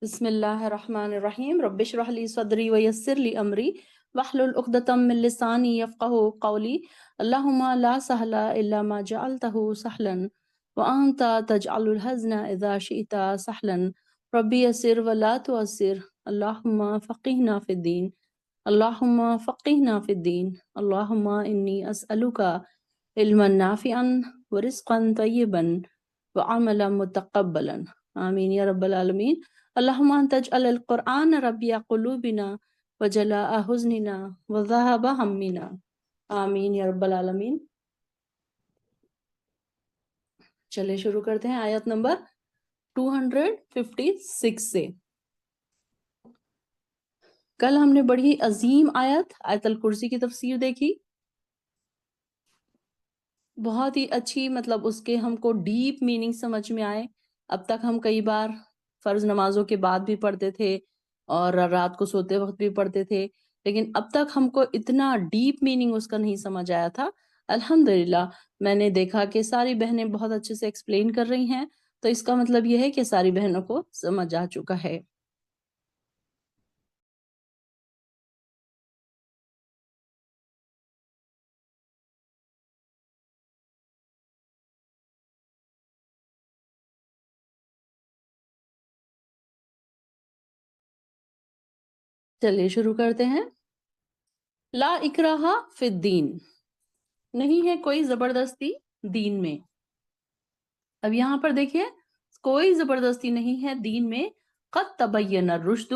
بسم اللہ الرحمن الرحیم رب اشرح لی صدری ویسر لی امری واحلل عقدۃ من لسانی یفقہوا قولی اللہم لا سہل الا ما جعلتہ سہلا وانت تجعل الحزن اذا شئت سہلا ربی یسر ولا تعسر اللہم فقہنا فی الدین اللہم فقہنا فی الدین اللہم انی اسألک علما نافعا ورزقا طیبا وعملا متقبلا آمین یا رب العالمین اللہم انت اجعل القرآن ربیع قلوبنا وجلاء حزننا وذہب ہمنا آمین یا رب العالمین۔ چلے شروع کرتے ہیں آیت نمبر 256 سے۔ کل ہم نے بڑی عظیم آیت الکرسی کی تفسیر دیکھی، بہت ہی اچھی، مطلب اس کے ہم کو ڈیپ میننگ سمجھ میں آئے۔ اب تک ہم کئی بار فرض نمازوں کے بعد بھی پڑھتے تھے اور رات کو سوتے وقت بھی پڑھتے تھے، لیکن اب تک ہم کو اتنا ڈیپ میننگ اس کا نہیں سمجھ آیا تھا۔ الحمدللہ میں نے دیکھا کہ ساری بہنیں بہت اچھے سے ایکسپلین کر رہی ہیں، تو اس کا مطلب یہ ہے کہ ساری بہنوں کو سمجھ آ چکا ہے۔ چلیے شروع کرتے ہیں۔ لا اکراہ فی الدین، نہیں ہے کوئی زبردستی دین میں۔ اب یہاں پر دیکھیے، کوئی زبردستی نہیں ہے دین میں۔ قد تبین الرشد،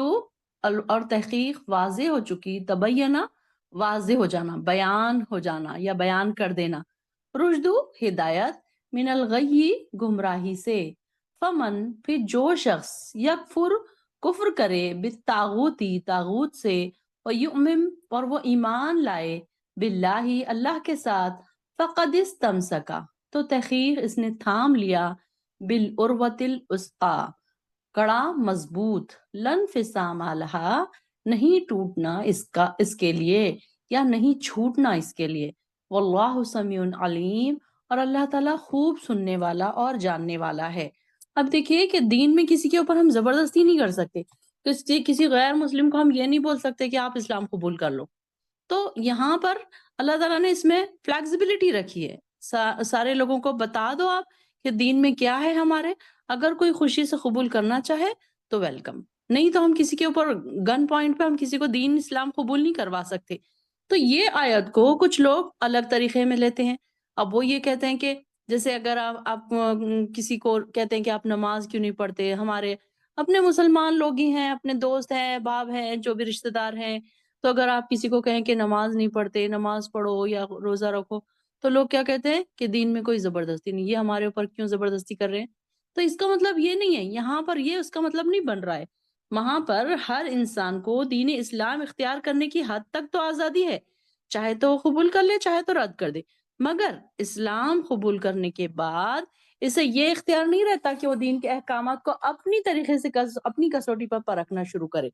اور تحقیق واضح ہو چکی، تبینہ واضح ہو جانا، بیان ہو جانا یا بیان کر دینا، رشد ہدایت، من الغی گمراہی سے، فمن پھر جو شخص یکفر کفر کرے بالطاغوتی تاغوت سے، ویؤمن اور وہ ایمان لائے، باللہ اللہ کے ساتھ، فقد استمسکا تو تحقیق اس نے تھام لیا، بالعروۃ الوثقی کڑا مضبوط، لن فسام لہا نہیں ٹوٹنا اس کے لیے یا نہیں چھوٹنا اس کے لیے، واللہ سمیع علیم اور اللہ تعالیٰ خوب سننے والا اور جاننے والا ہے۔ اب دیکھیے کہ دین میں کسی کے اوپر ہم زبردستی نہیں کر سکتے، کسی غیر مسلم کو ہم یہ نہیں بول سکتے کہ آپ اسلام قبول کر لو۔ تو یہاں پر اللہ تعالیٰ نے اس میں فلیکسیبلٹی رکھی ہے، سارے لوگوں کو بتا دو آپ کہ دین میں کیا ہے ہمارے، اگر کوئی خوشی سے قبول کرنا چاہے تو ویلکم، نہیں تو ہم کسی کے اوپر گن پوائنٹ پہ ہم کسی کو دین اسلام قبول نہیں کروا سکتے۔ تو یہ آیت کو کچھ لوگ الگ طریقے میں لیتے ہیں۔ اب وہ یہ کہتے ہیں کہ جیسے اگر آپ کسی کو کہتے ہیں کہ آپ نماز کیوں نہیں پڑھتے، ہمارے اپنے مسلمان لوگ ہی ہیں، اپنے دوست ہیں، باپ ہیں، جو بھی رشتہ دار ہیں، تو اگر آپ کسی کو کہیں کہ نماز نہیں پڑھتے، نماز پڑھو یا روزہ رکھو، تو لوگ کیا کہتے ہیں کہ دین میں کوئی زبردستی نہیں، یہ ہمارے اوپر کیوں زبردستی کر رہے ہیں۔ تو اس کا مطلب یہ نہیں ہے، یہاں پر یہ اس کا مطلب نہیں بن رہا ہے۔ وہاں پر ہر انسان کو دین اسلام اختیار کرنے کی حد تک تو آزادی ہے، چاہے تو وہ قبول کر لے چاہے تو رد کر دے، مگر اسلام قبول کرنے کے بعد اسے یہ اختیار نہیں رہتا کہ وہ دین کے احکامات کو اپنی طریقے سے اپنی کسوٹی پر پرکھنا شروع کرے،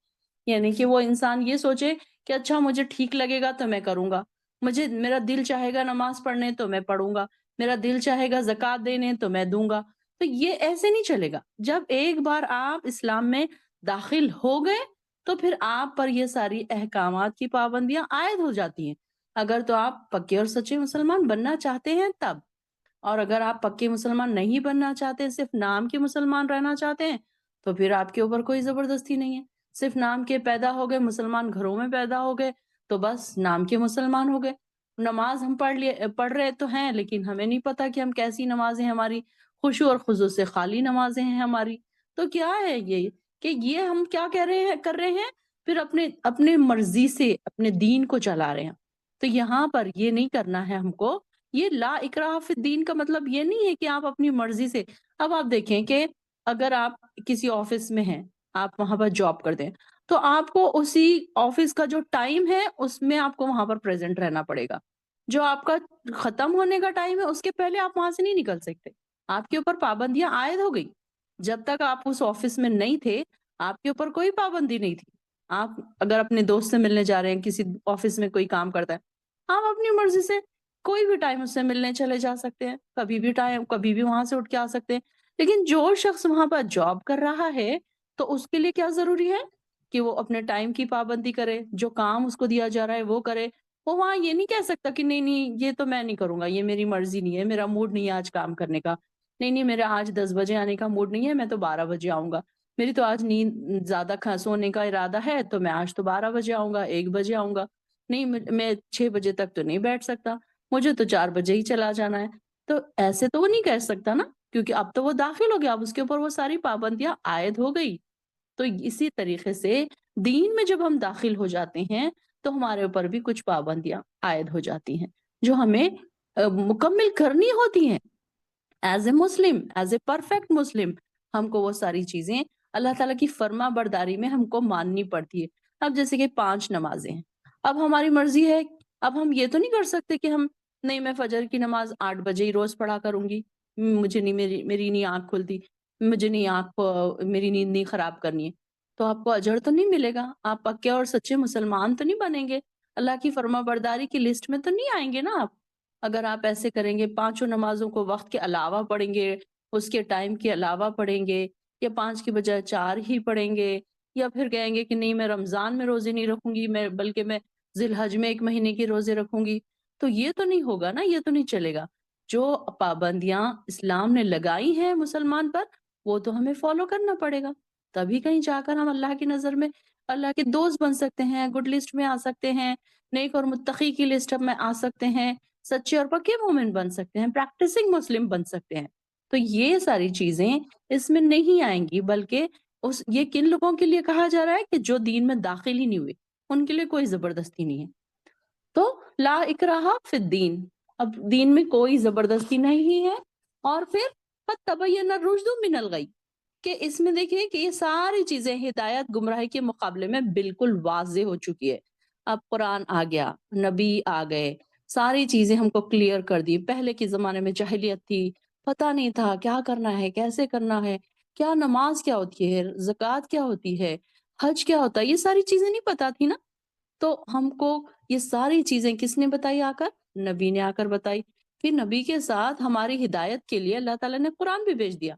یعنی کہ وہ انسان یہ سوچے کہ اچھا مجھے ٹھیک لگے گا تو میں کروں گا، میرا دل چاہے گا نماز پڑھنے تو میں پڑھوں گا، میرا دل چاہے گا زکوٰۃ دینے تو میں دوں گا۔ تو یہ ایسے نہیں چلے گا۔ جب ایک بار آپ اسلام میں داخل ہو گئے تو پھر آپ پر یہ ساری احکامات کی پابندیاں عائد ہو جاتی ہیں، اگر تو آپ پکے اور سچے مسلمان بننا چاہتے ہیں تب، اور اگر آپ پکے مسلمان نہیں بننا چاہتے، صرف نام کے مسلمان رہنا چاہتے ہیں، تو پھر آپ کے اوپر کوئی زبردستی نہیں ہے۔ صرف نام کے پیدا ہو گئے، مسلمان گھروں میں پیدا ہو گئے تو بس نام کے مسلمان ہو گئے۔ نماز ہم پڑھ رہے تو ہیں، لیکن ہمیں نہیں پتا کہ ہم کیسی نمازیں ہماری خشوع اور خضوع سے خالی نمازیں ہیں ہماری۔ تو کیا ہے یہ کہ یہ ہم کیا کر رہے ہیں، پھر اپنے مرضی سے اپنے دین کو چلا رہے ہیں۔ تو یہاں پر یہ نہیں کرنا ہے ہم کو۔ یہ لا اکراہ فی الدین کا مطلب یہ نہیں ہے کہ آپ اپنی مرضی سے، اب آپ دیکھیں کہ اگر آپ کسی آفس میں ہیں، آپ وہاں پر جاب کرتے ہیں، تو آپ کو اسی آفس کا جو ٹائم ہے اس میں آپ کو وہاں پر پریزنٹ رہنا پڑے گا۔ جو آپ کا ختم ہونے کا ٹائم ہے اس کے پہلے آپ وہاں سے نہیں نکل سکتے، آپ کے اوپر پابندیاں عائد ہو گئی۔ جب تک آپ اس آفس میں نہیں تھے آپ کے اوپر کوئی پابندی نہیں تھی۔ آپ اگر اپنے دوست سے ملنے جا رہے ہیں، کسی آفس میں کوئی کام کرتا ہے، آپ اپنی مرضی سے کوئی بھی ٹائم اس سے ملنے چلے جا سکتے ہیں، کبھی بھی وہاں سے اٹھ کے آ سکتے ہیں۔ لیکن جو شخص وہاں پر جاب کر رہا ہے تو اس کے لیے کیا ضروری ہے کہ وہ اپنے ٹائم کی پابندی کرے، جو کام اس کو دیا جا رہا ہے وہ کرے۔ وہ وہاں یہ نہیں کہہ سکتا کہ نہیں نہیں یہ تو میں نہیں کروں گا، یہ میری مرضی نہیں ہے، میرا موڈ نہیں ہے آج کام کرنے کا، نہیں نہیں میرا آج 10 بجے آنے کا موڈ نہیں ہے، میں تو 12 بجے آؤں گا، میری تو آج نیند زیادہ سونے کا ارادہ ہے تو میں آج تو 12 بجے آؤں گا، 1 بجے آؤں گا، نہیں میں 6 بجے تک تو نہیں بیٹھ سکتا، مجھے تو 4 بجے ہی چلا جانا ہے۔ تو ایسے تو وہ نہیں کہہ سکتا نا، کیونکہ اب تو وہ داخل ہو گیا، اب اس کے اوپر وہ ساری پابندیاں عائد ہو گئی۔ تو اسی طریقے سے دین میں جب ہم داخل ہو جاتے ہیں تو ہمارے اوپر بھی کچھ پابندیاں عائد ہو جاتی ہیں جو ہمیں مکمل کرنی ہوتی ہیں۔ As a Muslim, as a perfect Muslim, ہم کو وہ ساری چیزیں اللہ تعالیٰ کی فرما برداری میں ہم کو ماننی پڑتی ہے۔ اب جیسے کہ 5 نمازیں ہیں، اب ہماری مرضی ہے، اب ہم یہ تو نہیں کر سکتے کہ ہم نہیں میں فجر کی نماز 8 بجے ہی روز پڑھا کروں گی، مجھے نہیں، میری نہیں آنکھ کھلتی، مجھے نہیں میری نیند نہیں خراب کرنی ہے، تو آپ کو اجر تو نہیں ملے گا، آپ پکے اور سچے مسلمان تو نہیں بنیں گے، اللہ کی فرما برداری کی لسٹ میں تو نہیں آئیں گے نا آپ۔ اگر آپ ایسے کریں گے، 5 نمازوں کو وقت کے علاوہ پڑھیں گے، اس کے ٹائم کے علاوہ پڑھیں گے، یا 5 کی بجائے 4 ہی پڑھیں گے، یا پھر کہیں گے کہ نہیں میں رمضان میں روزے نہیں رکھوں گی، میں بلکہ میں ذی الحج میں 1 مہینے کے روزے رکھوں گی، تو یہ تو نہیں ہوگا نا، یہ تو نہیں چلے گا۔ جو پابندیاں اسلام نے لگائی ہیں مسلمان پر، وہ تو ہمیں فالو کرنا پڑے گا، تبھی کہیں جا کر ہم اللہ کی نظر میں اللہ کے دوست بن سکتے ہیں، گڈ لسٹ میں آ سکتے ہیں، نیک اور متقی کی لسٹ میں آ سکتے ہیں، سچے اور پکے مومن بن سکتے ہیں، پریکٹسنگ مسلم بن سکتے ہیں۔ تو یہ ساری چیزیں اس میں نہیں آئیں گی، بلکہ یہ کن لوگوں کے لیے کہا جا رہا ہے کہ جو دین میں داخل ہی نہیں ہوئے، ان کے لیے کوئی زبردستی نہیں ہے۔ تو لا اکراہ فی الدین، اب دین میں کوئی زبردستی نہیں ہے۔ اور پھر قد تبین الرشد من الغی، کہ اس میں دیکھیں کہ یہ ساری چیزیں ہدایت گمراہی کے مقابلے میں بالکل واضح ہو چکی ہے۔ اب قرآن آ گیا، نبی آ گئے، ساری چیزیں ہم کو کلیئر کر دی۔ پہلے کے زمانے میں جاہلیت تھی، پتہ نہیں تھا کیا کرنا ہے، کیسے کرنا ہے، کیا نماز کیا ہوتی ہے، زکوٰۃ کیا ہوتی ہے، حج کیا ہوتا ہے، یہ ساری چیزیں نہیں پتہ تھی نا۔ تو ہم کو یہ ساری چیزیں کس نے بتائی؟ آ کر نبی نے آ کر بتائی۔ پھر نبی کے ساتھ ہماری ہدایت کے لیے اللہ تعالیٰ نے قرآن بھی بھیج دیا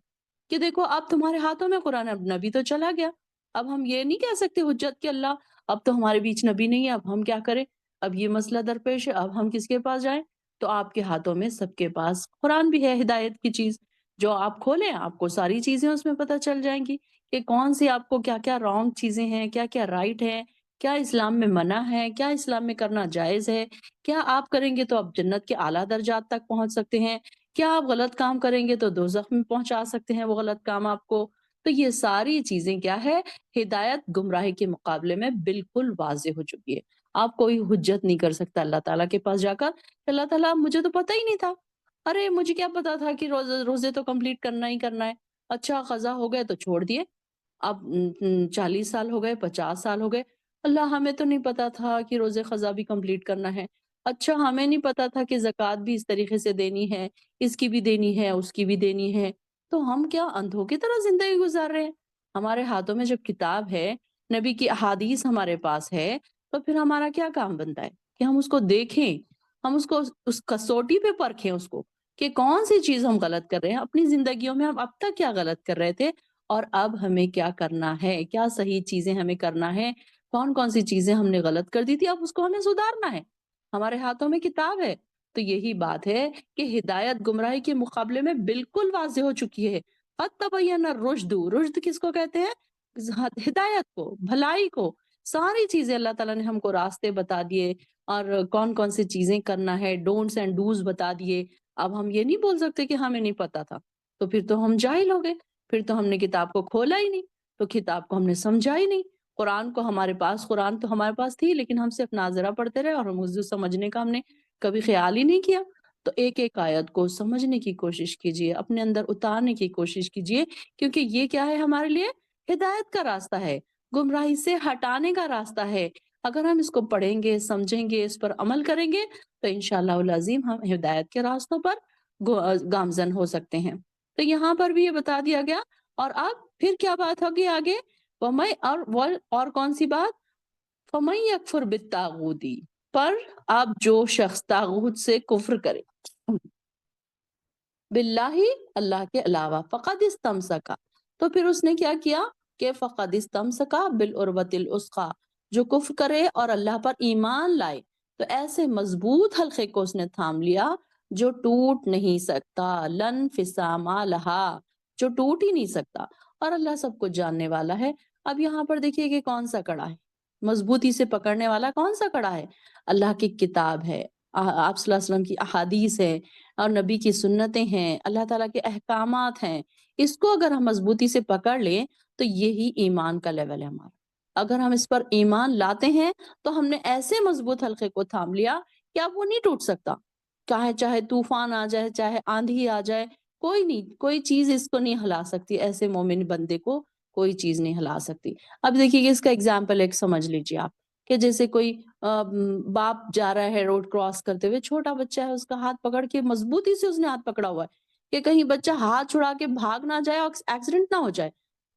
کہ دیکھو اب تمہارے ہاتھوں میں قرآن ہے، اب نبی تو چلا گیا، اب ہم یہ نہیں کہہ سکتے حجت کہ اللہ اب تو ہمارے بیچ نبی نہیں ہے، اب ہم کیا کریں، اب یہ مسئلہ درپیش ہے، اب ہم کس کے پاس جائیں؟ تو آپ کے ہاتھوں میں سب کے پاس قرآن بھی ہے، ہدایت کی چیز، جو آپ کھولیں آپ کو ساری چیزیں اس میں پتہ چل جائیں گی کہ کون سی آپ کو کیا کیا رانگ چیزیں ہیں، کیا کیا رائٹ ہے، کیا اسلام میں منع ہے، کیا اسلام میں کرنا جائز ہے، کیا آپ کریں گے تو آپ جنت کے اعلیٰ درجات تک پہنچ سکتے ہیں، کیا آپ غلط کام کریں گے تو دوزخ میں پہنچا سکتے ہیں وہ غلط کام آپ کو۔ تو یہ ساری چیزیں کیا ہے، ہدایت گمراہی کے مقابلے میں بالکل واضح ہو چکی ہے۔ آپ کوئی حجت نہیں کر سکتا اللہ تعالیٰ کے پاس جا کر، اللہ تعالیٰ مجھے تو پتہ ہی نہیں تھا، ارے مجھے کیا پتا تھا کہ روزے تو کمپلیٹ کرنا ہی کرنا ہے، اچھا قضا ہو گئے تو چھوڑ دیے، اب 40 سال ہو گئے، 50 سال ہو گئے، اللہ ہمیں تو نہیں پتا تھا کہ روزے قضا بھی کمپلیٹ کرنا ہے، اچھا ہمیں نہیں پتا تھا کہ زکوٰۃ بھی اس طریقے سے دینی ہے، اس کی بھی دینی ہے، اس کی بھی دینی ہے۔ تو ہم کیا اندھوں کی طرح زندگی گزار رہے ہیں؟ ہمارے ہاتھوں میں جب کتاب ہے، نبی کی احادیث ہمارے پاس ہے، تو پھر ہمارا کیا کام بنتا ہے کہ ہم اس کو دیکھیں، ہم اس کو اس کسوٹی پہ پرکھیں اس کو کہ کون سی چیز ہم غلط کر رہے ہیں اپنی زندگیوں میں، ہم اب تک کیا غلط کر رہے تھے اور اب ہمیں کیا کرنا ہے، کیا صحیح چیزیں ہمیں کرنا ہے، کون کون سی چیزیں ہم نے غلط کر دی تھی، اب اس کو ہمیں سدھارنا ہے۔ ہمارے ہاتھوں میں کتاب ہے، تو یہی بات ہے کہ ہدایت گمراہی کے مقابلے میں بالکل واضح ہو چکی ہے۔ قد تبین الرشد، رشد کس کو کہتے ہیں؟ ہدایت کو، بھلائی کو، ساری چیزیں اللہ تعالیٰ نے ہم کو راستے بتا دیے، اور کون کون سی چیزیں کرنا ہے، ڈونٹس اینڈ ڈوز بتا دیے۔ اب ہم یہ نہیں بول سکتے کہ ہمیں نہیں پتا تھا، تو پھر تو ہم جاہل ہو گئے، پھر تو ہم نے کتاب کو کھولا ہی نہیں، تو کتاب کو ہم نے سمجھا ہی نہیں، قرآن کو ہمارے پاس، قرآن تو ہمارے پاس تھی لیکن ہم صرف ناظرہ پڑھتے رہے اور ہم اس کو سمجھنے کا ہم نے کبھی خیال ہی نہیں کیا۔ تو ایک ایک آیت کو سمجھنے کی کوشش کیجئے، اپنے اندر اتارنے کی کوشش کیجئے، کیونکہ یہ کیا ہے ہمارے لیے؟ ہدایت کا راستہ ہے، گمراہی سے ہٹانے کا راستہ ہے۔ اگر ہم اس کو پڑھیں گے، سمجھیں گے، اس پر عمل کریں گے تو انشاءاللہ العظیم ہم ہدایت کے راستوں پر گامزن ہو سکتے ہیں۔ تو یہاں پر بھی یہ بتا دیا گیا، اور اب پھر کیا بات ہوگی آگے؟ اور کون سی بات؟ فَمَن يَكْفُرْ بِالطَّاغُوتِ، پر اب جو شخص طاغوت سے کفر کرے، باللہ اللہ کے علاوہ، فقد استمسک، تو پھر اس نے کیا کیا؟ کہ فقد استمسکا بالعروۃ الوثقی، جو کفر کرے اور اللہ پر ایمان لائے تو ایسے مضبوط حلقے کو اس نے تھام لیا جو ٹوٹ نہیں سکتا، لن فسام لہا، جو ٹوٹ ہی نہیں سکتا، اور اللہ سب کو جاننے والا ہے۔ اب یہاں پر دیکھیے کہ کون سا کڑا ہے، مضبوطی سے پکڑنے والا کون سا کڑا ہے؟ اللہ کی کتاب ہے، آپ صلی اللہ علیہ وسلم کی احادیث ہے، اور نبی کی سنتیں ہیں، اللہ تعالیٰ کے احکامات ہیں۔ اس کو اگر ہم مضبوطی سے پکڑ لیں تو یہی ایمان کا لیول ہے ہمارا۔ اگر ہم اس پر ایمان لاتے ہیں تو ہم نے ایسے مضبوط حلقے کو تھام لیا کہ اب وہ نہیں ٹوٹ سکتا، چاہے طوفان آ جائے، چاہے آندھی آ جائے، کوئی نہیں، کوئی چیز اس کو نہیں ہلا سکتی، ایسے مومن بندے کو کوئی چیز نہیں ہلا سکتی۔ اب دیکھیے کہ اس کا اگزامپل ایک سمجھ لیجیے آپ، کہ جیسے کوئی باپ جا رہا ہے روڈ کراس کرتے ہوئے، چھوٹا بچہ ہے، اس کا ہاتھ پکڑ کے مضبوطی سے اس نے ہاتھ پکڑا ہوا ہے کہ کہیں بچہ ہاتھ چھڑا کے بھاگ نہ جائے اور ایکسیڈنٹ نہ ہو جائے۔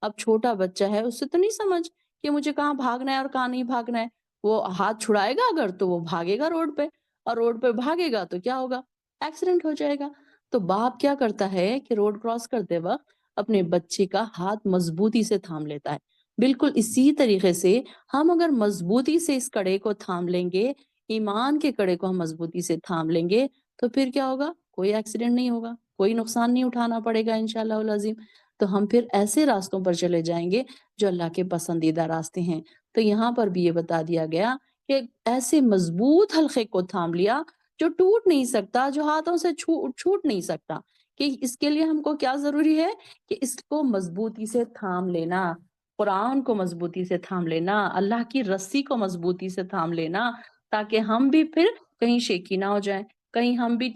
اب چھوٹا بچہ ہے، اس سے تو نہیں سمجھ کہ مجھے کہاں بھاگنا ہے اور کہاں نہیں بھاگنا ہے۔ وہ ہاتھ چھڑائے گا اگر تو وہ بھاگے گا روڈ پہ، اور روڈ پہ بھاگے گا تو کیا ہوگا؟ ایکسیڈنٹ ہو جائے گا۔ تو باپ کیا کرتا ہے کہ روڈ کراس کرتے وقت اپنے بچے کا ہاتھ مضبوطی سے تھام لیتا ہے۔ بالکل اسی طریقے سے ہم اگر مضبوطی سے اس کڑے کو تھام لیں گے، ایمان کے کڑے کو ہم مضبوطی سے تھام لیں گے، تو پھر کیا ہوگا؟ کوئی ایکسیڈنٹ نہیں ہوگا، کوئی نقصان نہیں اٹھانا پڑے گا انشاءاللہ العظیم۔ تو ہم پھر ایسے راستوں پر چلے جائیں گے جو اللہ کے پسندیدہ راستے ہیں۔ تو یہاں پر بھی یہ بتا دیا گیا کہ ایسے مضبوط حلقے کو تھام لیا جو ٹوٹ نہیں سکتا، جو ہاتھوں سے چھوٹ نہیں سکتا، کہ اس کے لیے ہم کو کیا ضروری ہے کہ اس کو مضبوطی سے تھام لینا، قرآن کو مضبوطی سے تھام لینا، اللہ کی رسی کو مضبوطی سے تھام لینا، تاکہ ہم بھی پھر کہیں شیکی نہ ہو جائیں، کہیں ہم بھی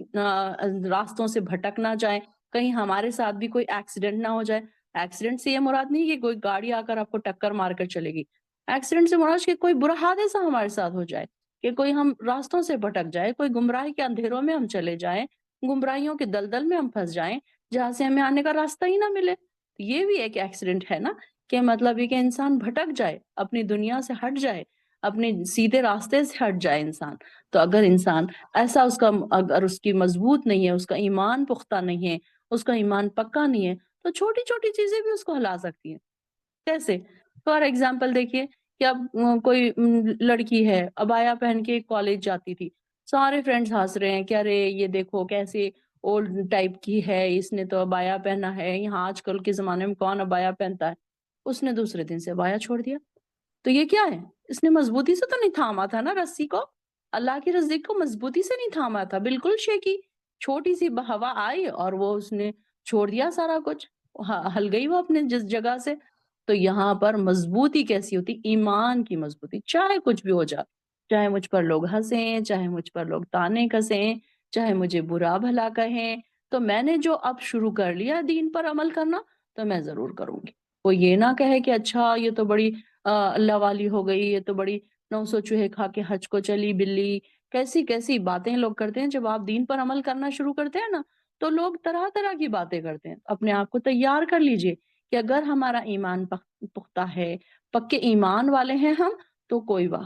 راستوں سے بھٹک نہ جائیں، کہیں ہمارے ساتھ بھی کوئی ایکسیڈنٹ نہ ہو جائے۔ ایکسیڈنٹ سے یہ مراد نہیں کہ کوئی گاڑی آ کر آپ کو ٹکر مار کر چلے گی، ایکسیڈنٹ سے مراد کہ کوئی برا حادثہ ہمارے ساتھ ہو جائے، کہ کوئی ہم راستوں سے بھٹک جائے، کوئی گمراہی کے اندھیروں میں ہم چلے جائیں، گمراہیوں کے دلدل میں ہم پھنس جائیں جہاں سے ہمیں آنے کا راستہ ہی نہ ملے۔ یہ بھی ایک ایکسیڈنٹ ہے نا، کہ مطلب یہ کہ انسان بھٹک جائے، اپنی دنیا سے ہٹ جائے، اپنے سیدھے راستے سے ہٹ جائے انسان۔ تو اگر انسان ایسا، اگر اس کی مضبوط نہیں ہے، اس کا ایمان پختہ نہیں ہے، اس کا ایمان پکا نہیں ہے، تو چھوٹی چھوٹی چیزیں بھی اس کو ہلا سکتی ہیں۔ کیسے؟ فار ایگزامپل دیکھیے کہ اب کوئی لڑکی ہے، عبایا پہن کے کالج جاتی تھی، سارے فرینڈز ہنس رہے ہیں کہ ارے یہ دیکھو کیسے اولڈ ٹائپ کی ہے، اس نے تو عبایا پہنا ہے، یہاں آج کل کے زمانے میں کون عبایا پہنتا ہے۔ اس نے دوسرے دن سے عبایا چھوڑ دیا۔ تو یہ کیا ہے؟ اس نے مضبوطی سے تو نہیں تھاما تھا نا رسی کو، اللہ کی رسی کو مضبوطی سے نہیں تھاما تھا، بالکل شیکی، چھوٹی سی ہوا آئی اور وہ اس نے چھوڑ دیا سارا کچھ، ہل گئی وہ اپنے جس جگہ سے۔ تو یہاں پر مضبوطی کیسی ہوتی؟ ایمان کی مضبوطی، چاہے کچھ بھی ہو جائے، چاہے مجھ پر لوگ ہنسیں، چاہے مجھ پر لوگ تانے کسیں، چاہے مجھے برا بھلا کہیں، تو میں نے جو اب شروع کر لیا دین پر عمل کرنا، تو میں ضرور کروں گی۔ وہ یہ نہ کہے کہ اچھا یہ تو بڑی اللہ والی ہو گئی، یہ تو بڑی 900 چوہے کھا کے حج کو چلی بلی، کیسی کیسی باتیں لوگ کرتے ہیں۔ جب آپ دین پر عمل کرنا شروع کرتے ہیں نا، تو لوگ طرح طرح کی باتیں کرتے ہیں۔ اپنے آپ کو تیار کر لیجئے کہ اگر ہمارا ایمان پختہ ہے، پکے ایمان والے ہیں ہم، تو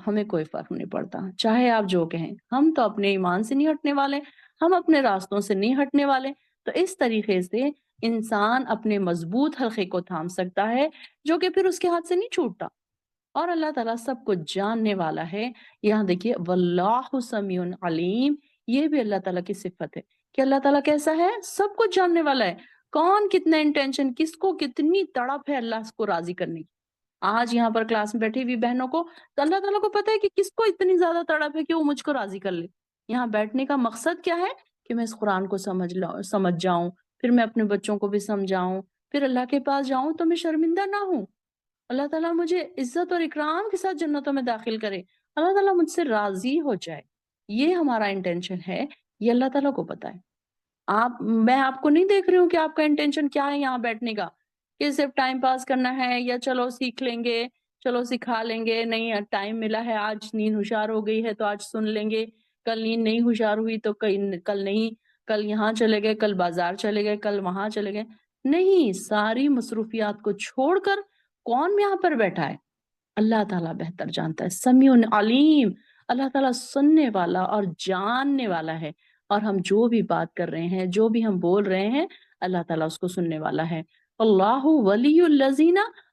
ہمیں کوئی فرق نہیں پڑتا، چاہے آپ جو کہیں، ہم تو اپنے ایمان سے نہیں ہٹنے والے، ہم اپنے راستوں سے نہیں ہٹنے والے۔ تو اس طریقے سے انسان اپنے مضبوط حلقے کو تھام سکتا ہے، جو کہ پھر اس کے ہاتھ سے نہیں چھوٹتا، اور اللہ تعالیٰ سب کو جاننے والا ہے۔ یہاں دیکھیے واللہ سمیع علیم، یہ بھی اللہ تعالیٰ کی صفت ہے کہ اللہ تعالیٰ کیسا ہے؟ سب کچھ جاننے والا ہے، کون کتنا انٹینشن، کس کو کتنی تڑپ ہے اللہ کو راضی کرنے کی۔ آج یہاں پر کلاس میں بیٹھی ہوئی بہنوں کو تو اللہ تعالیٰ کو پتا ہے کہ کس کو اتنی زیادہ تڑپ ہے کہ وہ مجھ کو راضی کر لے۔ یہاں بیٹھنے کا مقصد کیا ہے؟ کہ میں اس قرآن کو سمجھ جاؤں، پھر میں اپنے بچوں کو بھی سمجھاؤں، پھر اللہ کے پاس جاؤں تو میں شرمندہ نہ ہوں، اللہ تعالیٰ مجھے عزت اور اکرام کے ساتھ جنتوں میں داخل کرے، اللہ تعالیٰ مجھ سے راضی ہو جائے۔ یہ ہمارا انٹینشن ہے، یہ اللہ تعالیٰ کو پتا ہے۔ میں آپ کو نہیں دیکھ رہی ہوں کہ آپ کا انٹینشن کیا ہے یہاں بیٹھنے کا، کہ صرف ٹائم پاس کرنا ہے، یا چلو سیکھ لیں گے، چلو سکھا لیں گے، نہیں ٹائم ملا ہے، آج نیند ہوشیار ہو گئی ہے تو آج سن لیں گے، کل نیند نہیں ہوشیار ہوئی تو کل نہیں، کل یہاں چلے گئے، کل بازار چلے گئے، کل وہاں چلے گئے۔ نہیں، ساری مصروفیات کو چھوڑ کر کون یہاں پر بیٹھا ہے؟ اللہ تعالیٰ بہتر جانتا ہے، سمیع علیم، اللہ تعالیٰ سننے والا اور جاننے والا ہے، اور ہم جو بھی بات کر رہے ہیں، جو بھی ہم بول رہے ہیں، اللہ تعالیٰ اس کو سننے والا ہے۔ اللہ ولی الذین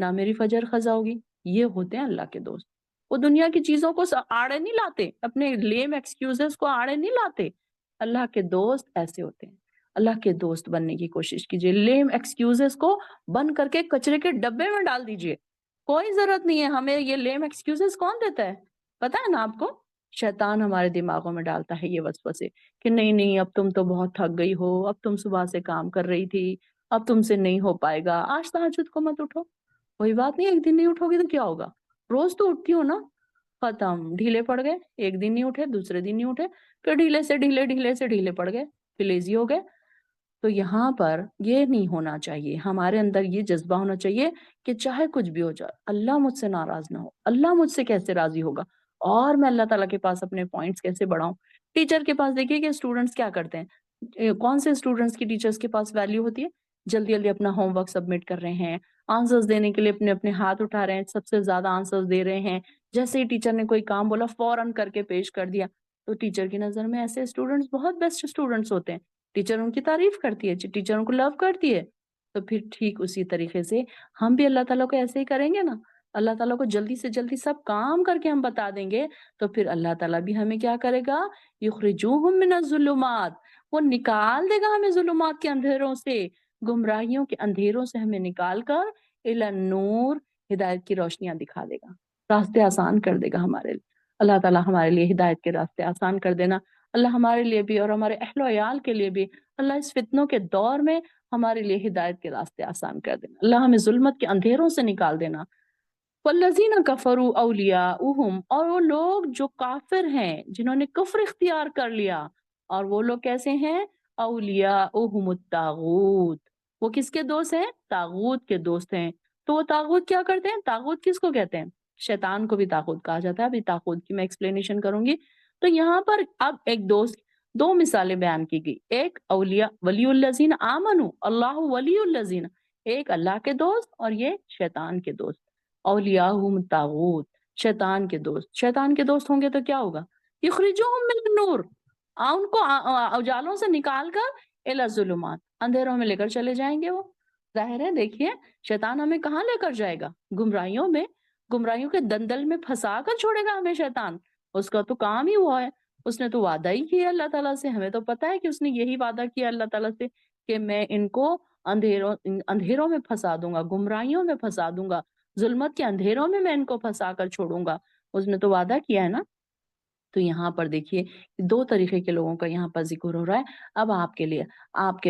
نہ میری فجر قضا ہوگی. یہ ہوتے ہیں اللہ کے دوست. وہ دنیا کی چیزوں کو آڑے نہیں لاتے, اپنے لیم ایکسکیوزز کو آڑے نہیں لاتے. اللہ کے دوست ایسے ہوتے ہیں. اللہ کے دوست بننے کی کوشش کیجیے. لیم ایکسکیوزز کو بند کر کے کچرے کے ڈبے میں ڈال دیجیے. کوئی ضرورت نہیں ہے ہمیں یہ لیم ایکسکیوزز. کون دیتا ہے پتا ہے نا آپ کو؟ شیطان ہمارے دماغوں میں ڈالتا ہے یہ وسوسے کہ نہیں نہیں اب تم تو بہت تھک گئی ہو, اب تم صبح سے کام کر رہی تھی, اب تم سے نہیں ہو پائے گا, آج تہجد کو مت اٹھو. کوئی بات نہیں, ایک دن نہیں اٹھو گی تو کیا ہوگا, روز تو اٹھتی ہو نا. ختم, ڈھیلے پڑ گئے, ایک دن نہیں اٹھے, دوسرے دن نہیں اٹھے, پھر ڈھیلے سے ڈھیلے پڑ گئے, پھر لیزی ہو گئے. تو یہاں پر یہ نہیں ہونا چاہیے. ہمارے اندر یہ جذبہ ہونا چاہیے کہ چاہے کچھ بھی ہو جائے, اللہ مجھ سے ناراض نہ ہو. اللہ مجھ سے کیسے راضی ہوگا, اور میں اللہ تعالیٰ کے پاس اپنے پوائنٹس کیسے بڑھاؤں. ٹیچر کے پاس دیکھیے کہ اسٹوڈنٹس کیا کرتے ہیں. کون سے اسٹوڈنٹس کی ٹیچرز کے پاس ویلیو ہوتی ہے؟ جلدی جلدی اپنا ہوم ورک سبمٹ کر رہے ہیں, آنسرز دینے کے لیے اپنے اپنے ہاتھ اٹھا رہے ہیں, سب سے زیادہ آنسرز دے رہے ہیں. جیسے ہی ٹیچر نے کوئی کام بولا فوراً کر کے پیش کر دیا. تو ٹیچر کی نظر میں ایسے اسٹوڈنٹس بہت بیسٹ اسٹوڈنٹس ہوتے ہیں. ٹیچر ان کی تعریف کرتی ہے, ٹیچر ان کو لو کرتی ہے. تو پھر ٹھیک اسی طریقے سے ہم بھی اللہ تعالیٰ کو ایسے ہی کریں گے نا. اللہ تعالیٰ کو جلدی سے جلدی سب کام کر کے ہم بتا دیں گے, تو پھر اللہ تعالیٰ بھی ہمیں کیا کرے گا, یخرجوہم من الظلمات, وہ نکال دے گا ہمیں ظلمات کے اندھیروں سے, گمراہیوں کے اندھیروں سے ہمیں نکال کر الی النور, ہدایت کی روشنیاں دکھا دے گا, راستے آسان کر دے گا ہمارے لیے. اللہ تعالیٰ ہمارے لیے ہدایت کے راستے آسان کر دینا. اللہ ہمارے لیے بھی اور ہمارے اہل و عیال کے لیے بھی اللہ اس فتنوں کے دور میں ہمارے لیے ہدایت کے راستے آسان کر دینا. اللہ ہمیں ظلمت کے اندھیروں سے نکال دینا. والذین کفروا اولیاؤہم, اور وہ لوگ جو کافر ہیں, جنہوں نے کفر اختیار کر لیا, اور وہ لوگ کیسے ہیں, اولیاؤہم الطاغوت, وہ کس کے دوست ہیں, طاغوت کے دوست ہیں. تو وہ طاغوت کیا کرتے ہیں, طاغوت کس کو کہتے ہیں, شیطان کو بھی طاغوت کہا جاتا ہے. ابھی طاغوت کی میں ایکسپلینیشن کروں گی. تو یہاں پر اب ایک دوست, دو مثالیں بیان کی گئی. ایک اولیاء ولی الذین آمنوا, اللہ ولی الذین, ایک اللہ کے دوست اور یہ شیطان کے دوست. اولیاءہم الطاغوت, شیطان کے دوست. شیطان کے دوست ہوں گے تو کیا ہوگا, یخرجوہم من النور, ان کو اجالوں سے نکال کر الی الظلمات, اندھیروں میں لے کر چلے جائیں گے. وہ ظاہر ہے, دیکھیے شیطان ہمیں کہاں لے کر جائے گا, گمراہیوں میں, گمراہیوں کے دندل میں پھنسا کر چھوڑے گا ہمیں شیطان. اس کا تو کام ہی ہوا ہے, اس نے تو وعدہ ہی کیا اللہ تعالیٰ سے. ہمیں تو پتا ہے کہ اس نے یہی وعدہ کیا اللہ تعالیٰ سے کہ میں ان کو اندھیروں میں پھنسا دوں گا, گمراہیوں میں پھنسا دوں گا, ظلمت کے اندھیروں میں ان کو پھنسا کر چھوڑوں گا. اس نے تو وعدہ کیا ہے نا. تو یہاں پر دیکھیے دو طریقے کے لوگوں کا یہاں پر ذکر ہو رہا ہے. اب آپ کے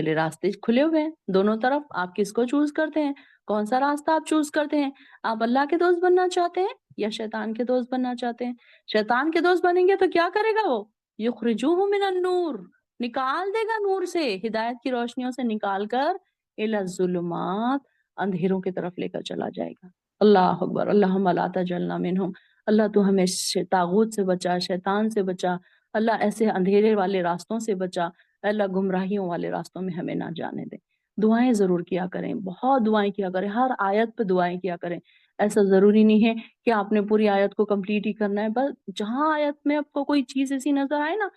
لیے راستے کھلے ہوئے ہیں دونوں طرف. آپ کس کو چوز کرتے ہیں, کون سا راستہ آپ چوز کرتے ہیں؟ آپ اللہ کے دوست بننا چاہتے ہیں یا شیطان کے دوست بننا چاہتے ہیں؟ شیطان کے دوست بنیں گے تو کیا کرے گا وہ, یخرجوہ من النور, نکال دے گا نور سے, ہدایت کی روشنیوں سے نکال کر الی الظلمات, اندھیروں کی طرف لے کر چلا جائے گا. اللہ اکبر. اللہم لا تجعلنا منہم. اللہ تو ہمیں طاغوت سے بچا, شیطان سے بچا. اللہ ایسے اندھیرے والے راستوں سے بچا. اللہ گمراہیوں والے راستوں میں ہمیں نہ جانے دے. دعائیں ضرور کیا کریں, بہت دعائیں کیا کریں, ہر آیت پہ دعائیں کیا کریں. ایسا ضروری نہیں ہے کہ آپ نے پوری آیت کو کمپلیٹ ہی کرنا ہے, بس جہاں آیت میں آپ کو کوئی چیز ایسی نظر آئے نا,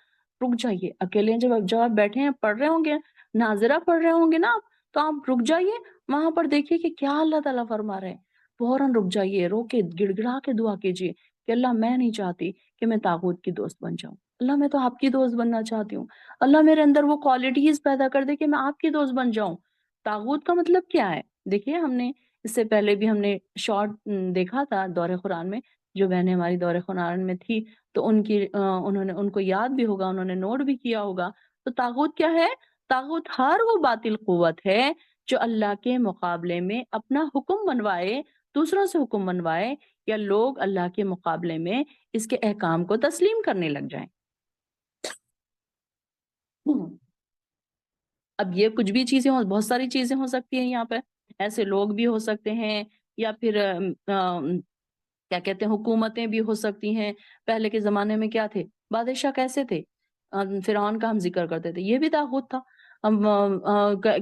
رک جائیے. اکیلے جب آپ بیٹھے ہیں پڑھ رہے ہوں گے, ناظرہ پڑھ رہے ہوں گے نا, تو آپ رک جائیے, وہاں پر دیکھیے کہ کیا اللہ تعالیٰ فرما رہے ہیں. فوراً رک جائیے, رو کے گڑ گڑا کے دعا کیجیے کہ اللہ میں نہیں چاہتی کہ میں طاغوت کی دوست بن جاؤں. اللہ میں تو آپ کی دوست بننا چاہتی ہوں. اللہ میرے اندر وہ کوالٹیز پیدا کر دے کہ میں آپ کی دوست بن جاؤں. طاغوت کا مطلب کیا ہے؟ دیکھیے ہم نے اس سے پہلے بھی ہم نے شارٹ دیکھا تھا دور قرآن میں. جو بہنیں ہماری دور قرآن میں تھی تو ان کو یاد بھی ہوگا, انہوں نے نوٹ بھی کیا ہوگا. تو طاغوت کیا ہے؟ طاغوت ہر وہ باطل قوت ہے جو اللہ کے مقابلے میں اپنا حکم منوائے, دوسروں سے حکم منوائے, یا لوگ اللہ کے مقابلے میں اس کے احکام کو تسلیم کرنے لگ جائیں. اب یہ کچھ بھی چیزیں بہت ساری چیزیں ہو سکتی ہیں یہاں پہ. ایسے لوگ بھی ہو سکتے ہیں, یا پھر کیا کہتے ہیں حکومتیں بھی ہو سکتی ہیں. پہلے کے زمانے میں کیا تھے, بادشاہ کیسے تھے؟ فرعون کا ہم ذکر کرتے تھے, یہ بھی طاغوت تھا.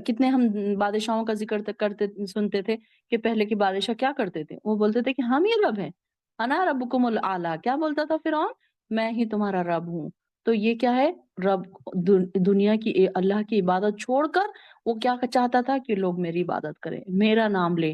کتنے ہم بادشاہوں کا ذکر کرتے سنتے تھے کہ پہلے کے بادشاہ کیا کرتے تھے, وہ بولتے تھے کہ ہم ہی رب ہیں, انا ربکم الاعلی. کیا بولتا تھا فرعون؟ میں ہی تمہارا رب ہوں. تو یہ کیا ہے, رب دنیا کی اللہ کی عبادت چھوڑ کر وہ کیا چاہتا تھا کہ لوگ میری عبادت کریں, میرا نام لے,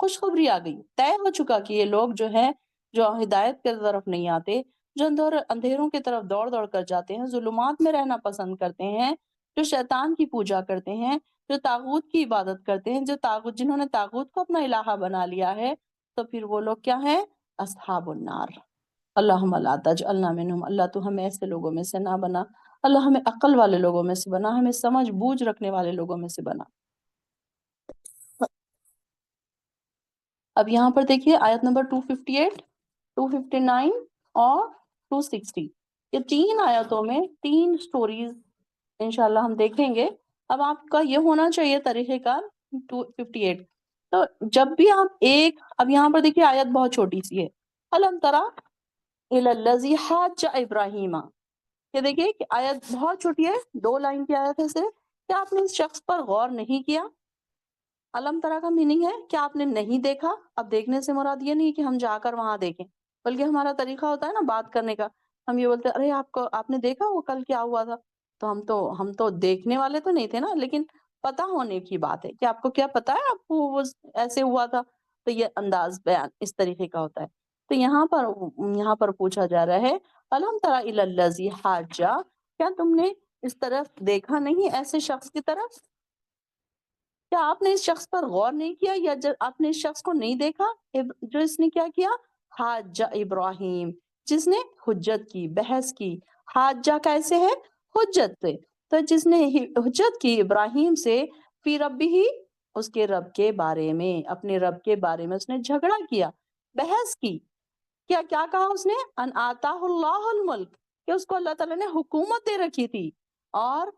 خوشخبری آ گئی، طے ہو چکا کہ یہ لوگ جو ہے جو ہدایت کی طرف نہیں آتے، جو اندھیروں کی طرف دوڑ دوڑ کر جاتے ہیں، ظلمات میں رہنا پسند کرتے ہیں، جو شیطان کی پوجا کرتے ہیں، جو طاغوت کی عبادت کرتے ہیں، جنہوں نے طاغوت کو اپنا الہہ بنا لیا ہے، تو پھر وہ لوگ کیا ہیں؟ اصحاب النار۔ اللہم لا تجعلنا منہم، اللہ تو ہمیں ایسے لوگوں میں سے نہ بنا، اللہ ہمیں عقل والے لوگوں میں سے بنا، ہمیں سمجھ بوجھ رکھنے والے لوگوں میں سے بنا۔ اب یہاں پر دیکھیے آیت نمبر 258، 259 اور 260، یہ تین آیتوں میں تین سٹوریز انشاءاللہ ہم دیکھیں گے۔ اب آپ کا یہ ہونا چاہیے طریقہ کار 258، تو جب بھی آپ اب یہاں پر دیکھیے آیت بہت چھوٹی سی ہے، الم تری الی الذی حاج ابراہیم، یہ دیکھیے کہ آیت بہت چھوٹی ہے، 2 لائن کی آیت ہے صرف۔ کیا آپ نے اس شخص پر غور نہیں کیا؟ علم طرح کا میننگ ہے کہ آپ نے نہیں دیکھا۔ اب دیکھنے سے مراد یہ نہیں کہ ہم جا کر وہاں دیکھیں، بلکہ ہمارا طریقہ ہوتا ہے نا بات کرنے کا، ہم یہ بولتے ہیں ارے آپ نے دیکھا وہ کل کیا ہوا تھا، تو ہم تو دیکھنے والے تو نہیں تھے نا، لیکن پتہ ہونے کی بات ہے کہ آپ کو کیا پتا ہے آپ کو وہ ایسے ہوا تھا، تو یہ انداز بیان اس طریقے کا ہوتا ہے۔ تو یہاں پر پوچھا جا رہا ہے الم تری الی الذی حاج، کیا تم نے اس طرف دیکھا نہیں ایسے شخص کی طرف؟ کیا آپ نے اس شخص پر غور نہیں کیا، یا جب آپ نے اس شخص کو نہیں دیکھا جو اس نے کیا کیا؟ حاج ابراہیم، جس نے حجت کی، بحث کی۔ حاجہ کیسے ہے؟ حجت سے۔ تو جس نے حجت کی ابراہیم سے، فی ربہ، اس کے رب کے بارے میں، اپنے رب کے بارے میں اس نے جھگڑا کیا، بحث کی۔ کیا کہا اس نے؟ ان آتاہ اللہ الملک، کہ اس کو اللہ تعالیٰ نے حکومت دے رکھی تھی۔ اور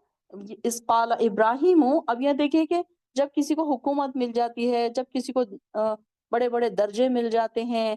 اس قال ابراہیم، اب یہ دیکھیں کہ جب کسی کو حکومت مل جاتی ہے، جب کسی کو بڑے بڑے درجے مل جاتے ہیں،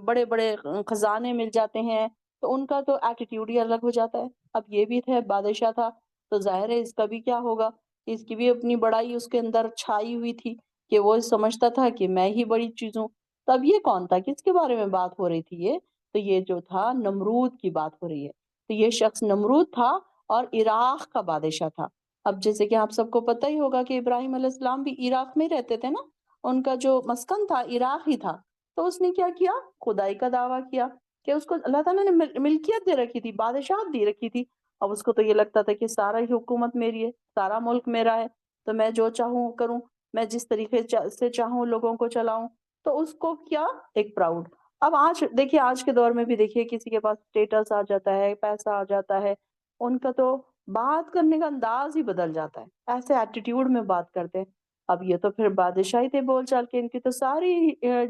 بڑے بڑے خزانے مل جاتے ہیں، تو ان کا تو ایٹیٹیوڈ ہی الگ ہو جاتا ہے۔ اب یہ بھی تھے، بادشاہ تھا، تو ظاہر ہے اس کا بھی کیا ہوگا، اس کی بھی اپنی بڑائی اس کے اندر چھائی ہوئی تھی، کہ وہ سمجھتا تھا کہ میں ہی بڑی چیز ہوں۔ تب یہ کون تھا، کس کے بارے میں بات ہو رہی تھی یہ جو تھا نمرود کی بات ہو رہی ہے۔ تو یہ شخص نمرود تھا اور عراق کا بادشاہ تھا۔ اب جیسے کہ آپ سب کو پتہ ہی ہوگا کہ ابراہیم علیہ السلام بھی عراق میں رہتے تھے نا، ان کا جو مسکن تھا عراق ہی تھا۔ تو اس نے کیا کیا؟ خدائی کا دعویٰ کیا کہ اس کو اللہ تعالیٰ نے ملکیت دے رکھی تھی، بادشاہت دی رکھی تھی۔ اب اس کو تو یہ لگتا تھا کہ سارا ہی حکومت میری ہے، سارا ملک میرا ہے، تو میں جو چاہوں کروں، میں جس طریقے سے چاہوں لوگوں کو چلاؤں۔ تو اس کو کیا؟ ایک پراؤڈ۔ اب دیکھیے آج کے دور میں بھی دیکھیے کسی کے پاس اسٹیٹس آ جاتا ہے، پیسہ آ جاتا ہے، ان کا تو بات کرنے کا انداز ہی بدل جاتا ہے، ایسے ایٹیٹیوڈ میں بات کرتے ہیں۔ اب یہ تو پھر بادشاہی تھے بول چال کے، ان کی تو ساری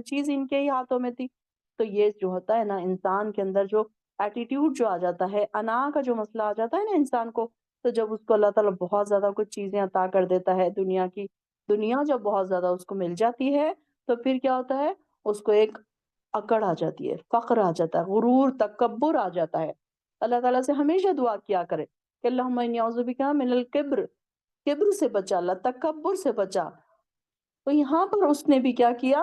چیز ان کے ہی ہاتھوں میں تھی۔ تو یہ جو ہوتا ہے نا انسان کے اندر جو ایٹیٹیوڈ جو آ جاتا ہے، انا کا جو مسئلہ آ جاتا ہے نا انسان کو، تو جب اس کو اللہ تعالیٰ بہت زیادہ کچھ چیزیں عطا کر دیتا ہے دنیا جب بہت زیادہ اس کو مل جاتی ہے، تو پھر کیا ہوتا ہے، اس کو ایک اکڑ آ جاتی ہے، فخر آ جاتا ہے، غرور، تکبر آ جاتا ہے۔ اللہ تعالیٰ سے ہمیشہ دعا کیا کرے کہ اللہم انی اعوذ بک من الکبر، کبر سے بچا، اللہ تکبر سے بچا۔ تو یہاں پر اس نے بھی کیا کیا،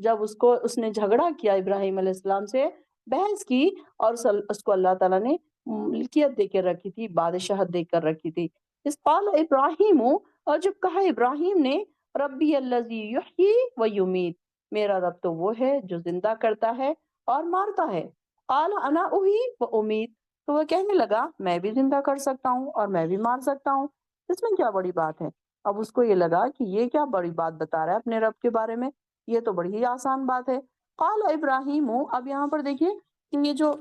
جب اس نے جھگڑا کیا ابراہیم علیہ السلام سے، بحث کی، اور اس کو اللہ تعالیٰ نے ملکیت دے کر رکھی تھی، بادشاہت دے کر رکھی تھی۔ اس قال ابراہیم، اور جب کہا ابراہیم نے، ربی الذی یحیی و یمیت، میرا رب تو وہ ہے جو زندہ کرتا ہے اور مارتا ہے۔ قال انا احیی و امیت، تو وہ کہنے لگا میں بھی زندہ کر سکتا ہوں اور میں بھی مار سکتا ہوں، اس میں کیا بڑی بات ہے؟ اب اس کو یہ لگا کہ یہ کیا بڑی بات بتا رہا ہے اپنے رب کے بارے میں، یہ تو بڑی ہی آسان بات ہے۔ قال ابراہیم، اب یہاں پر دیکھیے کہ یہ جو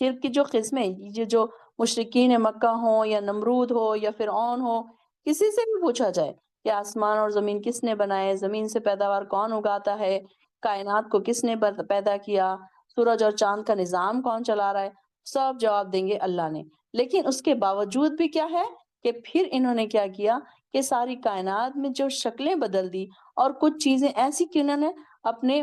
شرک کی جو قسمیں، یہ جو مشرکین مکہ ہوں یا نمرود ہو یا فرعون ہو، کسی سے بھی پوچھا جائے کہ آسمان اور زمین کس نے بنائے، زمین سے پیداوار کون اگاتا ہے، کائنات کو کس نے پیدا کیا، سورج اور چاند کا نظام کون چلا رہا ہے، سب جواب دیں گے اللہ نے۔ لیکن اس کے باوجود بھی کیا ہے کہ پھر انہوں نے کیا کیا کہ ساری کائنات میں جو شکلیں بدل دی، اور کچھ چیزیں ایسی کہ انہوں نے اپنے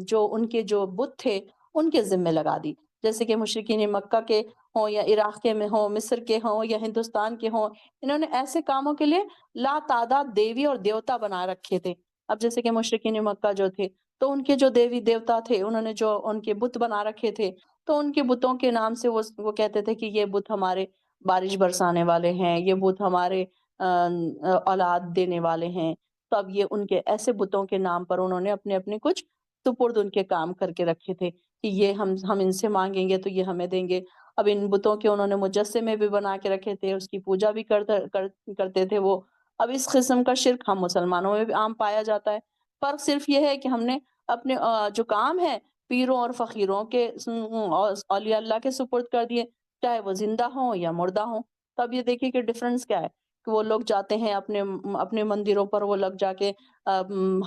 جو ان کے جو بت تھے ان کے ذمہ لگا دی، جیسے کہ مشرکین مکہ کے ہوں یا عراق کے میں ہوں، مصر کے ہوں یا ہندوستان کے ہوں، انہوں نے ایسے کاموں کے لیے لا تعداد دیوی اور دیوتا بنا رکھے تھے۔ اب جیسے کہ مشرکین مکہ جو تھے، تو ان کے جو دیوی دیوتا تھے، انہوں نے جو ان کے بت بنا رکھے تھے، تو ان کے بتوں کے نام سے وہ کہتے تھے کہ یہ بت ہمارے بارش برسانے والے ہیں، یہ بت ہمارے اولاد دینے والے ہیں۔ تو اب یہ ان کے ایسے بتوں کے نام پر انہوں نے اپنے اپنے کچھ سپرد ان کے کام کر کے رکھے تھے کہ یہ ہم ان سے مانگیں گے تو یہ ہمیں دیں گے. اب ان بتوں کے انہوں نے مجسمے بھی بنا کے رکھے تھے, اس کی پوجا بھی کرتے تھے وہ. اب اس قسم کا شرک ہم مسلمانوں میں بھی عام پایا جاتا ہے. فرق صرف یہ ہے کہ ہم نے اپنے جو کام ہے پیروں اور فقیروں کے اولیاء اللہ کے سپرد کر دیے, چاہے وہ زندہ ہوں یا مردہ ہوں. تو اب یہ دیکھیے کہ ڈفرنس کیا ہے کہ وہ لوگ جاتے ہیں اپنے مندروں پر, وہ لوگ جا کے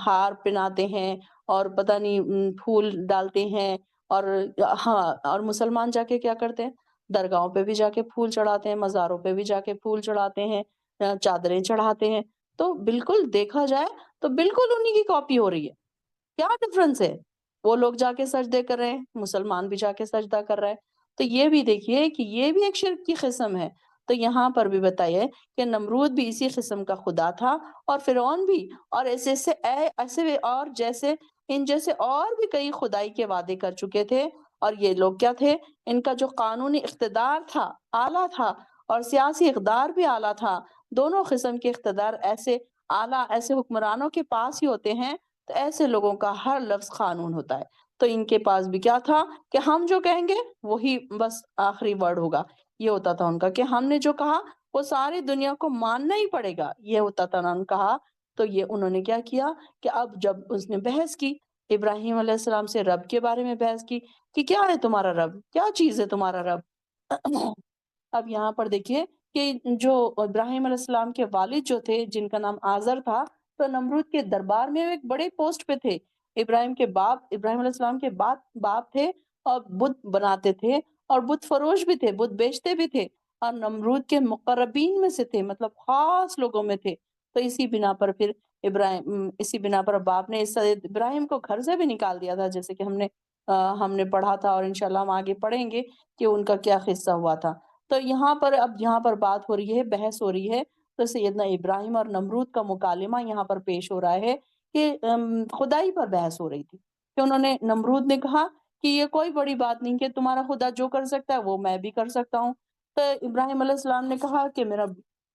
ہار پہناتے ہیں اور پتہ نہیں پھول ڈالتے ہیں, اور ہاں اور مسلمان جا کے کیا کرتے ہیں, درگاہوں پہ بھی جا کے پھول چڑھاتے ہیں, مزاروں پہ بھی جا کے پھول چڑھاتے ہیں, چادریں چڑھاتے ہیں. تو بالکل دیکھا جائے تو بالکل انہی کی کاپی ہو رہی ہے. کیا ڈفرنس ہے؟ وہ لوگ جا کے سجدے کر رہے ہیں, مسلمان بھی جا کے سجدہ کر رہے ہیں. تو یہ بھی دیکھیے کہ یہ بھی ایک شرک کی قسم ہے. تو یہاں پر بھی بتائیے کہ نمرود بھی اسی قسم کا خدا تھا, اور فرعون بھی, اور ایسے اور جیسے ان جیسے اور بھی کئی خدائی کے وعدے کر چکے تھے. اور یہ لوگ کیا تھے, ان کا جو قانونی اقتدار تھا اعلیٰ تھا, اور سیاسی اقدار بھی اعلیٰ تھا. دونوں قسم کے اقتدار ایسے اعلیٰ ایسے حکمرانوں کے پاس ہی ہوتے ہیں, تو ایسے لوگوں کا ہر لفظ قانون ہوتا ہے. تو ان کے پاس بھی کیا تھا کہ ہم جو کہیں گے وہی بس آخری ورڈ ہوگا. یہ ہوتا تھا ان کا کہ ہم نے جو کہا وہ ساری دنیا کو ماننا ہی پڑے گا, یہ ہوتا تھا نا ان کہا. تو یہ انہوں نے کیا کیا کہ اب جب اس نے بحث کی ابراہیم علیہ السلام سے, رب کے بارے میں بحث کی کہ کیا ہے تمہارا رب, کیا چیز ہے تمہارا رب. اب یہاں پر دیکھیے کہ جو ابراہیم علیہ السلام کے والد جو تھے, جن کا نام آزر تھا, تو نمرود کے دربار میں ایک بڑے پوسٹ پہ تھے. ابراہیم علیہ السلام کے باپ تھے, اور بت بناتے تھے, اور بت فروش بھی تھے, بت بیچتے بھی تھے, اور نمرود کے مقربین میں سے تھے, مطلب خاص لوگوں میں تھے. تو اسی بنا پر باپ نے ابراہیم کو گھر سے بھی نکال دیا تھا, جیسے کہ ہم نے پڑھا تھا, اور انشاءاللہ ہم آگے پڑھیں گے کہ ان کا کیا قصہ ہوا تھا. تو یہاں پر بات ہو رہی ہے, بحث ہو رہی ہے. تو سیدنا ابراہیم اور نمرود کا مکالمہ یہاں پر پیش ہو رہا ہے کہ خدائی پر بحث ہو رہی تھی. کہ نمرود نے کہا کہ یہ کوئی بڑی بات نہیں کہ تمہارا خدا جو کر سکتا ہے وہ میں بھی کر سکتا ہوں. تو ابراہیم علیہ السلام نے کہا کہ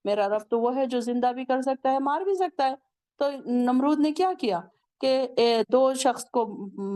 میرا رب تو وہ ہے جو زندہ بھی کر سکتا ہے, مار بھی سکتا ہے. تو نمرود نے کیا کیا کہ دو شخص کو